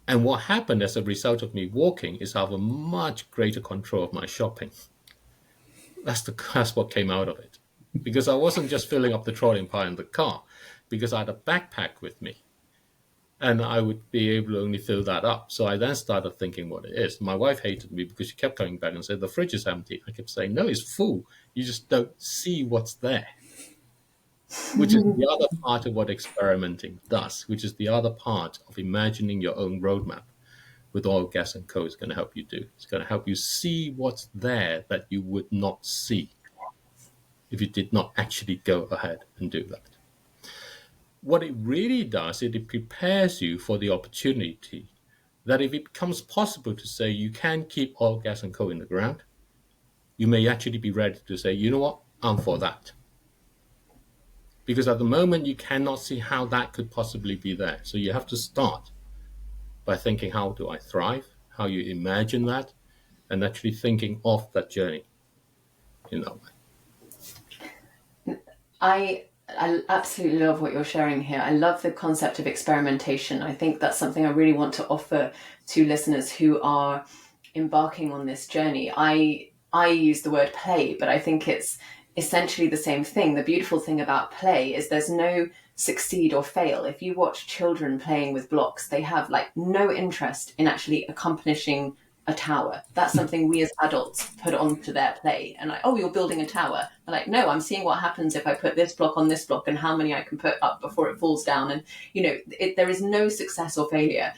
And what happened as a result of me walking is I have a much greater control of my shopping. That's what came out of it. Because I wasn't just filling up the trolley pile in the car, because I had a backpack with me. And I would be able to only fill that up. So I then started thinking what it is. My wife hated me because she kept coming back and said, the fridge is empty. I kept saying, no, it's full. You just don't see what's there. Which is the other part of what experimenting does, which is the other part of imagining your own roadmap with oil, gas, and coal is going to help you do. It's going to help you see what's there that you would not see if you did not actually go ahead and do that. What it really does is it prepares you for the opportunity that if it becomes possible to say you can keep oil, gas, and coal in the ground, you may actually be ready to say, you know what, I'm for that. Because at the moment, you cannot see how that could possibly be there. So you have to start by thinking, how do I thrive? How you imagine that, and actually thinking of that journey in that way. I absolutely love what you're sharing here. I love the concept of experimentation. I think that's something I really want to offer to listeners who are embarking on this journey. I use the word play, but I think it's essentially the same thing. The beautiful thing about play is there's no succeed or fail. If you watch children playing with blocks, they have like no interest in actually accomplishing a tower. That's something we as adults put onto their play. And like, oh, you're building a tower. I'm like, no, I'm seeing what happens if I put this block on this block and how many I can put up before it falls down. And, you know, there is no success or failure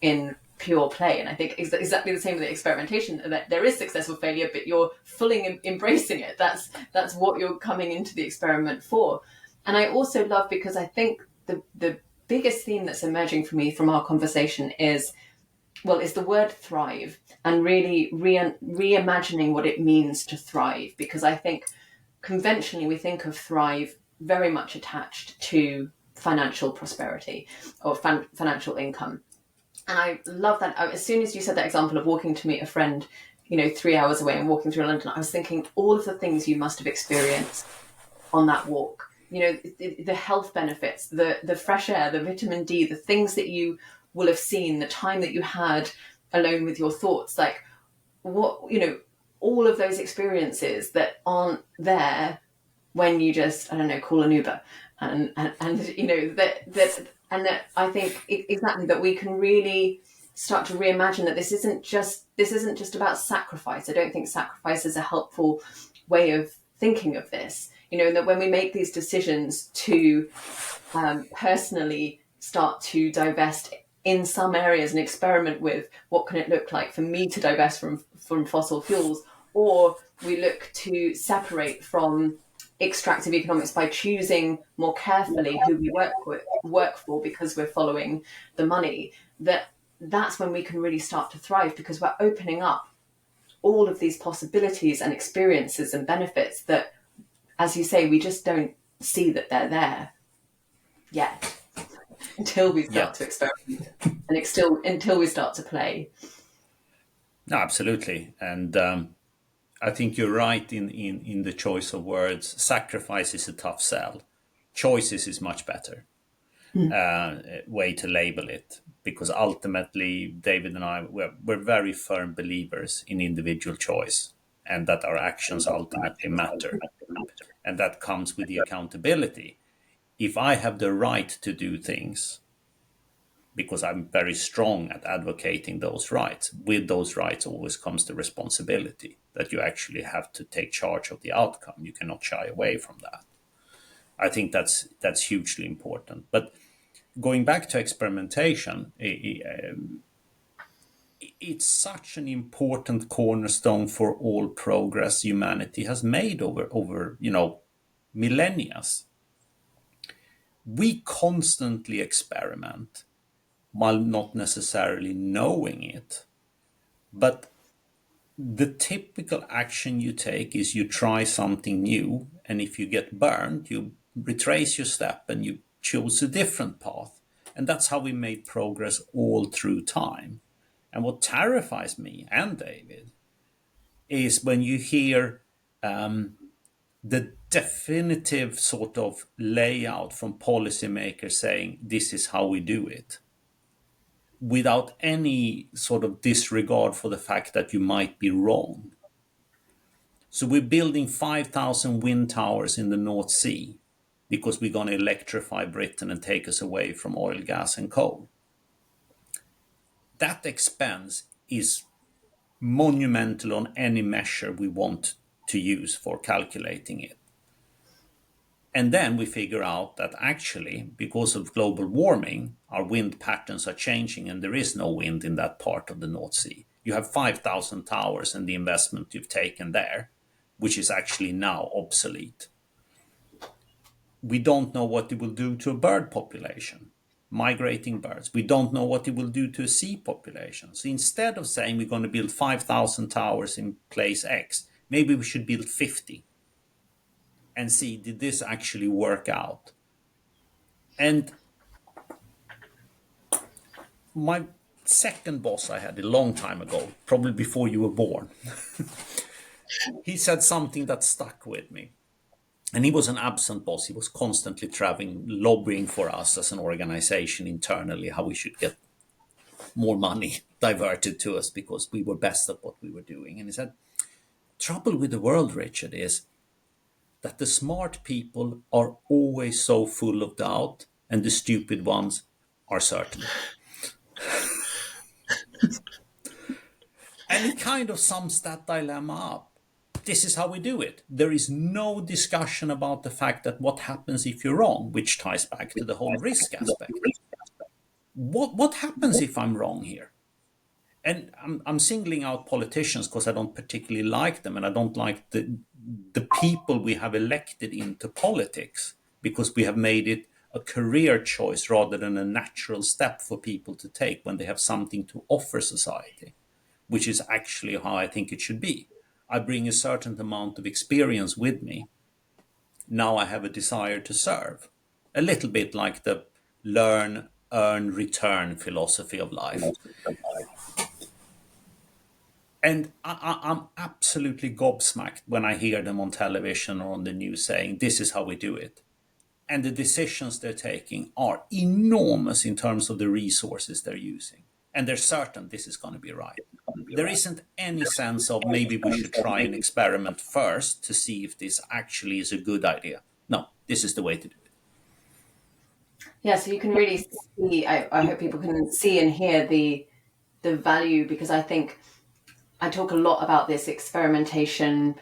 in pure play. And I think exactly the same with the experimentation, that there is success or failure, but you're fully embracing it. That's what you're coming into the experiment for. And I also love, because I think the biggest theme that's emerging for me from our conversation is the word thrive, and really reimagining what it means to thrive. Because I think conventionally we think of thrive very much attached to financial prosperity or financial income. And I love that. As soon as you said that example of walking to meet a friend, 3 hours away and walking through London, I was thinking all of the things you must have experienced on that walk. The health benefits, the fresh air, the vitamin D, the things that you will have seen, the time that you had alone with your thoughts, like what, all of those experiences that aren't there when you just, I don't know, call an Uber. And that I think exactly that we can really start to reimagine that this isn't just about sacrifice. I don't think sacrifice is a helpful way of thinking of this. That when we make these decisions to personally start to divest in some areas and experiment with what can it look like for me to divest from fossil fuels, or we look to separate from extractive economics by choosing more carefully who we work for because we're following the money, that's when we can really start to thrive, because we're opening up all of these possibilities and experiences and benefits that, as you say, we just don't see that they're there yet until we start to experiment and until we start to play. No, absolutely. And I think you're right in the choice of words. Sacrifice is a tough sell. Choices is much better way to label it, because ultimately David and I, we're very firm believers in individual choice, and that our actions ultimately matter. And that comes with the accountability. If I have the right to do things, because I'm very strong at advocating those rights, with those rights always comes the responsibility that you actually have to take charge of the outcome. You cannot shy away from that. I think that's hugely important. But going back to experimentation, it's such an important cornerstone for all progress humanity has made over millennia. We constantly experiment while not necessarily knowing it. But the typical action you take is you try something new, and if you get burned, you retrace your step and you choose a different path. And that's how we made progress all through time. And what terrifies me and David is when you hear the definitive sort of layout from policymakers saying this is how we do it, without any sort of disregard for the fact that you might be wrong. So we're building 5,000 wind towers in the North Sea because we're going to electrify Britain and take us away from oil, gas, and coal. That expense is monumental on any measure we want to use for calculating it. And then we figure out that actually, because of global warming, our wind patterns are changing and there is no wind in that part of the North Sea. You have 5,000 towers and the investment you've taken there, which is actually now obsolete. We don't know what it will do to a bird population, migrating birds. We don't know what it will do to a sea population. So instead of saying we're going to build 5,000 towers in place X, maybe we should build 50 and see, did this actually work out? And my second boss I had a long time ago, probably before you were born, he said something that stuck with me. And he was an absent boss. He was constantly traveling, lobbying for us as an organization internally, how we should get more money diverted to us because we were best at what we were doing. And he said, trouble with the world, Richard, is that the smart people are always so full of doubt and the stupid ones are certain. And it kind of sums that dilemma up. This is how we do it. There is no discussion about the fact that what happens if you're wrong, which ties back to the whole risk aspect. What happens if I'm wrong here? And I'm singling out politicians because I don't particularly like them, and I don't like the people we have elected into politics because we have made it a career choice rather than a natural step for people to take when they have something to offer society, which is actually how I think it should be. I bring a certain amount of experience with me. Now I have a desire to serve. A little bit like the learn, earn, return philosophy of life. And I'm absolutely gobsmacked when I hear them on television or on the news saying, this is how we do it. And the decisions they're taking are enormous in terms of the resources they're using. And they're certain this is going to be right. There isn't any sense of maybe we should try an experiment first to see if this actually is a good idea. No, this is the way to do it. Yeah, so you can really see, I hope people can see and hear the value, because I think I talk a lot about this experimentation.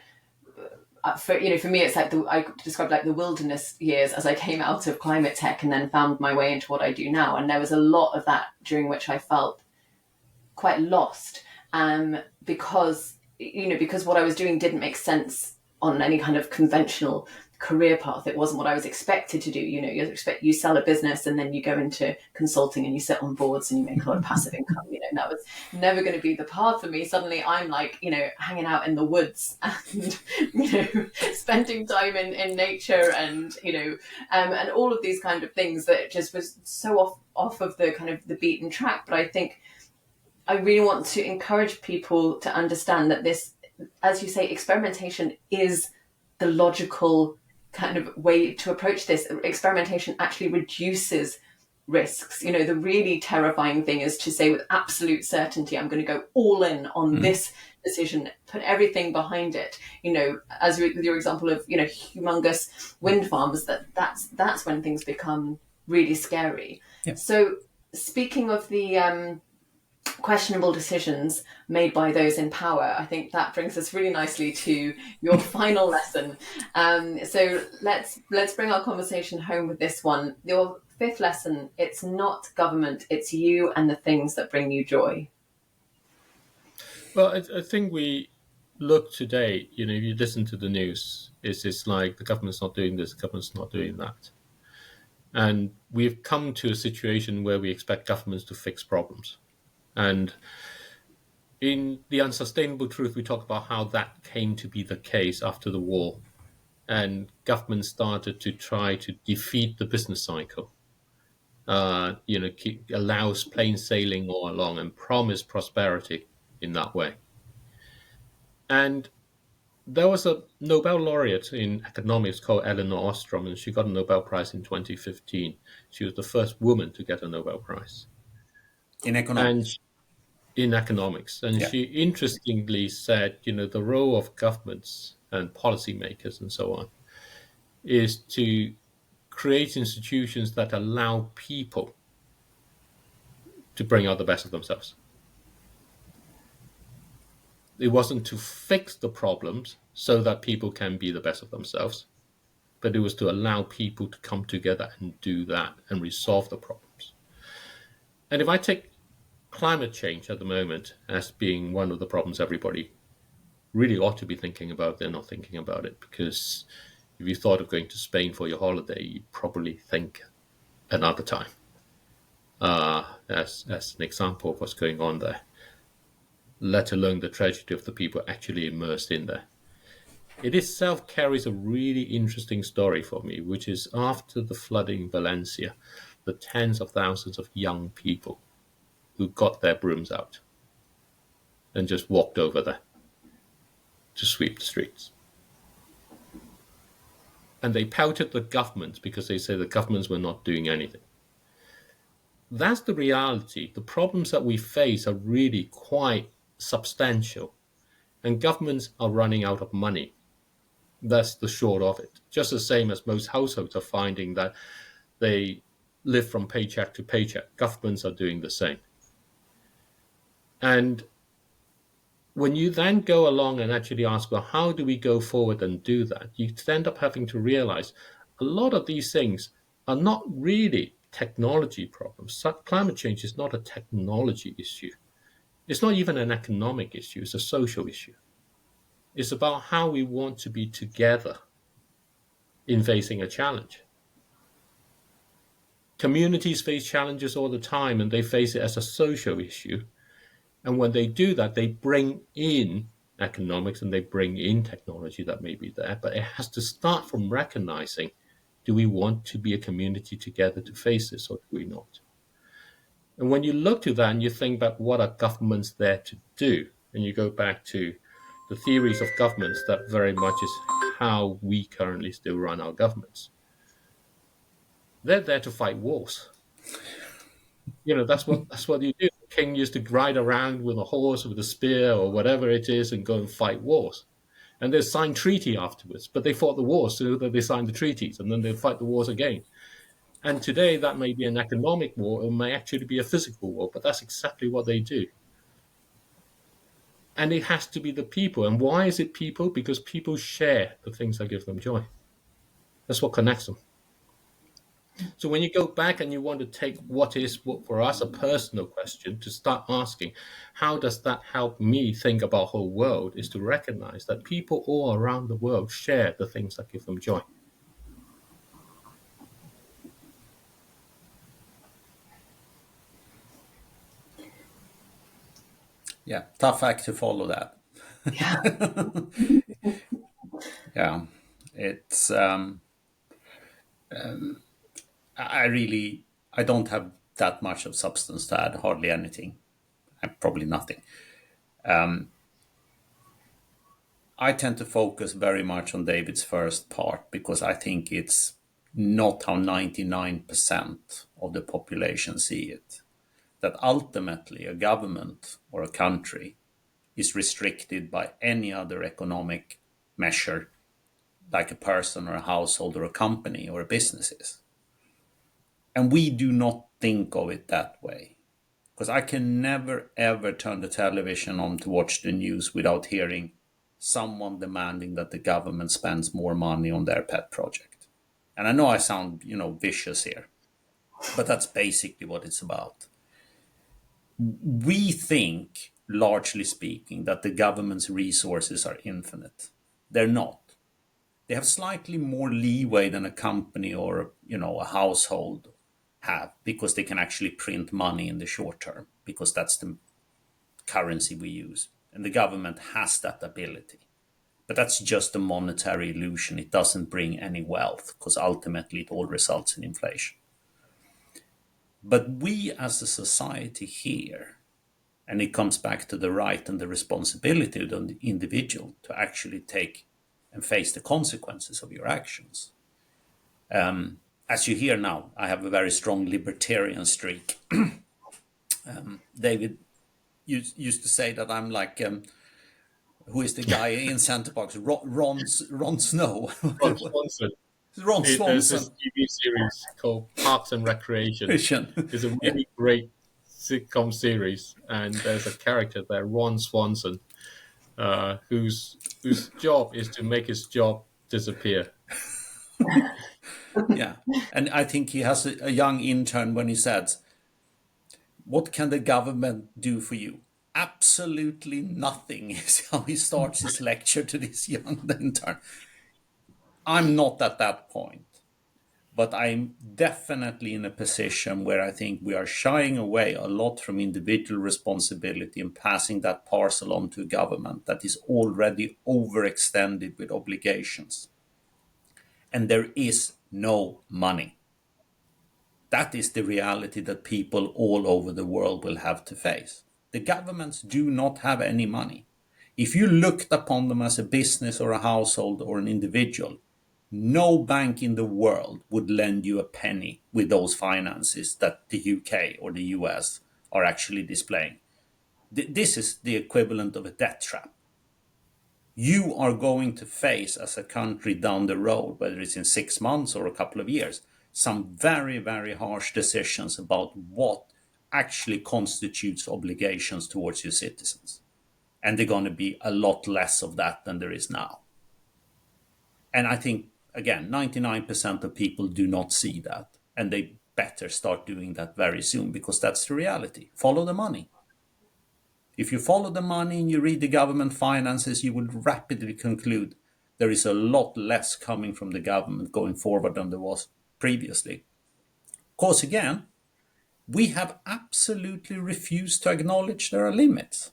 For me, it's like I described like the wilderness years as I came out of climate tech and then found my way into what I do now. And there was a lot of that during which I felt quite lost, because what I was doing didn't make sense on any kind of conventional career path. It wasn't what I was expected to do. You sell a business and then you go into consulting and you sit on boards and you make a lot of passive income. And that was never going to be the path for me. Suddenly I'm like, hanging out in the woods and, spending time in nature and, and all of these kind of things that just was so off of the kind of the beaten track. But I think I really want to encourage people to understand that this, as you say, experimentation is the logical kind of way to approach this. Experimentation actually reduces risks. The really terrifying thing is to say with absolute certainty, I'm going to go all in on this decision, put everything behind it. As with your example of, humongous wind farms, that's when things become really scary. Yeah. So speaking of the questionable decisions made by those in power, I think that brings us really nicely to your final lesson. So let's bring our conversation home with this one. Your fifth lesson: it's not government, it's you and the things that bring you joy. Well, I think we look today, if you listen to the news, it's like the government's not doing this, the government's not doing that. And we've come to a situation where we expect governments to fix problems. And in The Unsustainable Truth, we talk about how that came to be the case after the war. And governments started to try to defeat the business cycle, allows plain sailing all along and promise prosperity in that way. And there was a Nobel laureate in economics called Eleanor Ostrom, and she got a Nobel Prize in 2015. She was the first woman to get a Nobel Prize. In And economics. in economics. And Yeah. she interestingly said, the role of governments and policymakers and so on is to create institutions that allow people to bring out the best of themselves. It wasn't to fix the problems so that people can be the best of themselves, but it was to allow people to come together and do that and resolve the problems. And if I take climate change at the moment as being one of the problems everybody really ought to be thinking about, they're not thinking about it, because if you thought of going to Spain for your holiday, you'd probably think another time, as an example of what's going on there, let alone the tragedy of the people actually immersed in there. It itself carries a really interesting story for me, which is after the flooding in Valencia, the tens of thousands of young people who got their brooms out and just walked over there to sweep the streets. And they pouted the government because they say the governments were not doing anything. That's the reality. The problems that we face are really quite substantial, and governments are running out of money. That's the short of it. Just the same as most households are finding that they live from paycheck to paycheck. Governments are doing the same. And when you then go along and actually ask, well, how do we go forward and do that? You end up having to realize a lot of these things are not really technology problems. Climate change is not a technology issue. It's not even an economic issue. It's a social issue. It's about how we want to be together in facing a challenge. Communities face challenges all the time, and they face it as a social issue. And when they do that, they bring in economics and they bring in technology that may be there. But it has to start from recognizing, do we want to be a community together to face this, or do we not? And when you look to that and you think about what are governments there to do, and you go back to the theories of governments, that very much is how we currently still run our governments. They're there to fight wars. That's what you do. The king used to ride around with a horse, with a spear, or whatever it is, and go and fight wars. And they signed treaty afterwards, but they fought the wars so that they signed the treaties, and then they fight the wars again. And today that may be an economic war, or may actually be a physical war, but that's exactly what they do. And it has to be the people. And why is it people? Because people share the things that give them joy. That's what connects them. So when you go back and you want to take what for us a personal question to start asking, how does that help me think about whole world, is to recognize that people all around the world share the things that give them joy. Yeah, tough act to follow that. Yeah. Yeah, it's I don't have that much of substance to add, hardly anything, probably nothing. I tend to focus very much on David's first part because I think it's not how 99% of the population see it. That ultimately a government or a country is restricted by any other economic measure, like a person or a household or a company or a business is. And we do not think of it that way. Because I can never ever turn the television on to watch the news without hearing someone demanding that the government spends more money on their pet project. And I know I sound, vicious here, but that's basically what it's about. We think, largely speaking, that the government's resources are infinite. They're not. they have slightly more leeway than a company or a household have, because they can actually print money in the short term, because that's the currency we use, and the government has that ability. But that's just a monetary illusion. It doesn't bring any wealth, because ultimately it all results in inflation. But we as a society here, and it comes back to the right and the responsibility of the individual to actually take and face the consequences of your actions. As you hear now, I have a very strong libertarian streak. David used to say that I'm like, who is the guy in Center Parks? Ron Snow. Ron Swanson. Ron There's Swanson. this TV series called Parks and Recreation. It's a Yeah. really great sitcom series, and there's a character there, Ron Swanson, whose job is to make his job disappear. Yeah. And I think he has a young intern when he says, "What can the government do for you?" Absolutely nothing, is how he starts his lecture to this young intern. I'm not at that point, but I'm definitely in a position where I think we are shying away a lot from individual responsibility and passing that parcel on to a government that is already overextended with obligations. And there is no money. That is the reality that people all over the world will have to face. The governments do not have any money. If you looked upon them as a business or a household or an individual, no bank in the world would lend you a penny with those finances that the UK or the US are actually displaying. This is the equivalent of a debt trap. You are going to face as a country down the road, whether it's in 6 months or a couple of years, some very, very harsh decisions about what actually constitutes obligations towards your citizens. And they're going to be a lot less of that than there is now. And I think, again, 99% of people do not see that. And they better start doing that very soon, because that's the reality. Follow the money. If you follow the money and you read the government finances, you will rapidly conclude there is a lot less coming from the government going forward than there was previously. Because again, we have absolutely refused to acknowledge there are limits.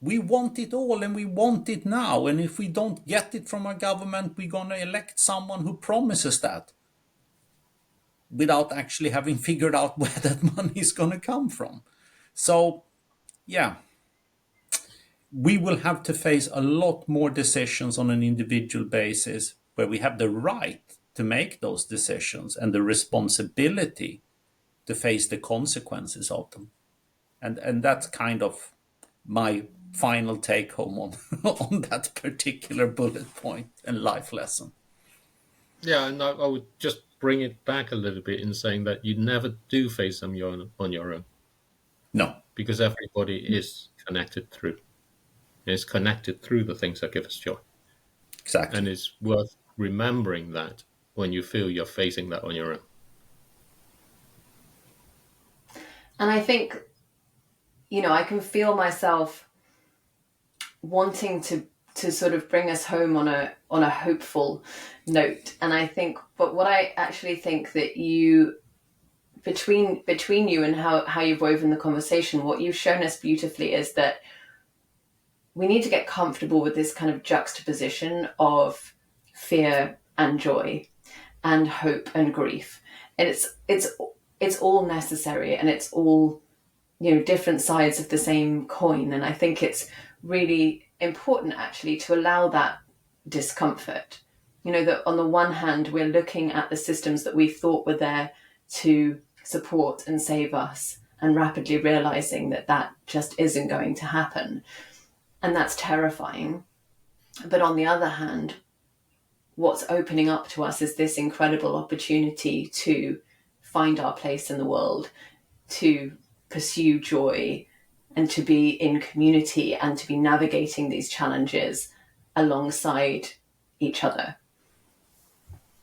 We want it all and we want it now. And if we don't get it from our government, we're going to elect someone who promises that without actually having figured out where that money is going to come from. So, yeah, we will have to face a lot more decisions on an individual basis where we have the right to make those decisions and the responsibility to face the consequences of them. And that's kind of my final take home on, on that particular bullet point and life lesson. Yeah, and I would just bring it back a little bit in saying that you never do face them on your own. No. Because everybody is connected through. It's connected through the things that give us joy. Exactly. And it's worth remembering that when you feel you're facing that on your own. And I think, I can feel myself wanting to sort of bring us home on a hopeful note. And I think, but what I actually think that you, between you and how you've woven the conversation, what you've shown us beautifully is that we need to get comfortable with this kind of juxtaposition of fear and joy and hope and grief. And it's all necessary, and it's all, different sides of the same coin. And I think it's really important actually to allow that discomfort. That on the one hand, we're looking at the systems that we thought were there to support and save us, and rapidly realizing that just isn't going to happen. And that's terrifying. But on the other hand, what's opening up to us is this incredible opportunity to find our place in the world, to pursue joy, and to be in community, and to be navigating these challenges alongside each other.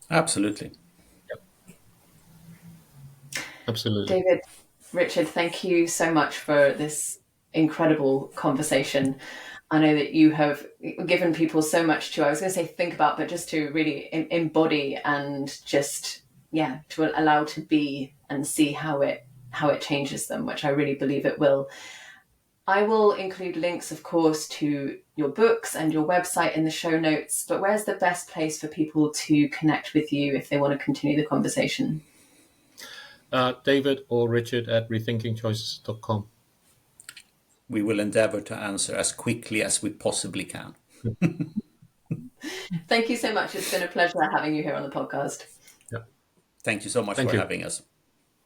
Absolutely. Yep. Absolutely. David, Richard, thank you so much for this incredible conversation. I know that you have given people so much to, I was going to say think about, but just to really embody and just, to allow to be and see how it changes them, which I really believe it will. I will include links, of course, to your books and your website in the show notes, but where's the best place for people to connect with you if they want to continue the conversation? David or Richard at rethinkingchoices.com. We will endeavor to answer as quickly as we possibly can. Thank you so much. It's been a pleasure having you here on the podcast. Thank you so much for having us.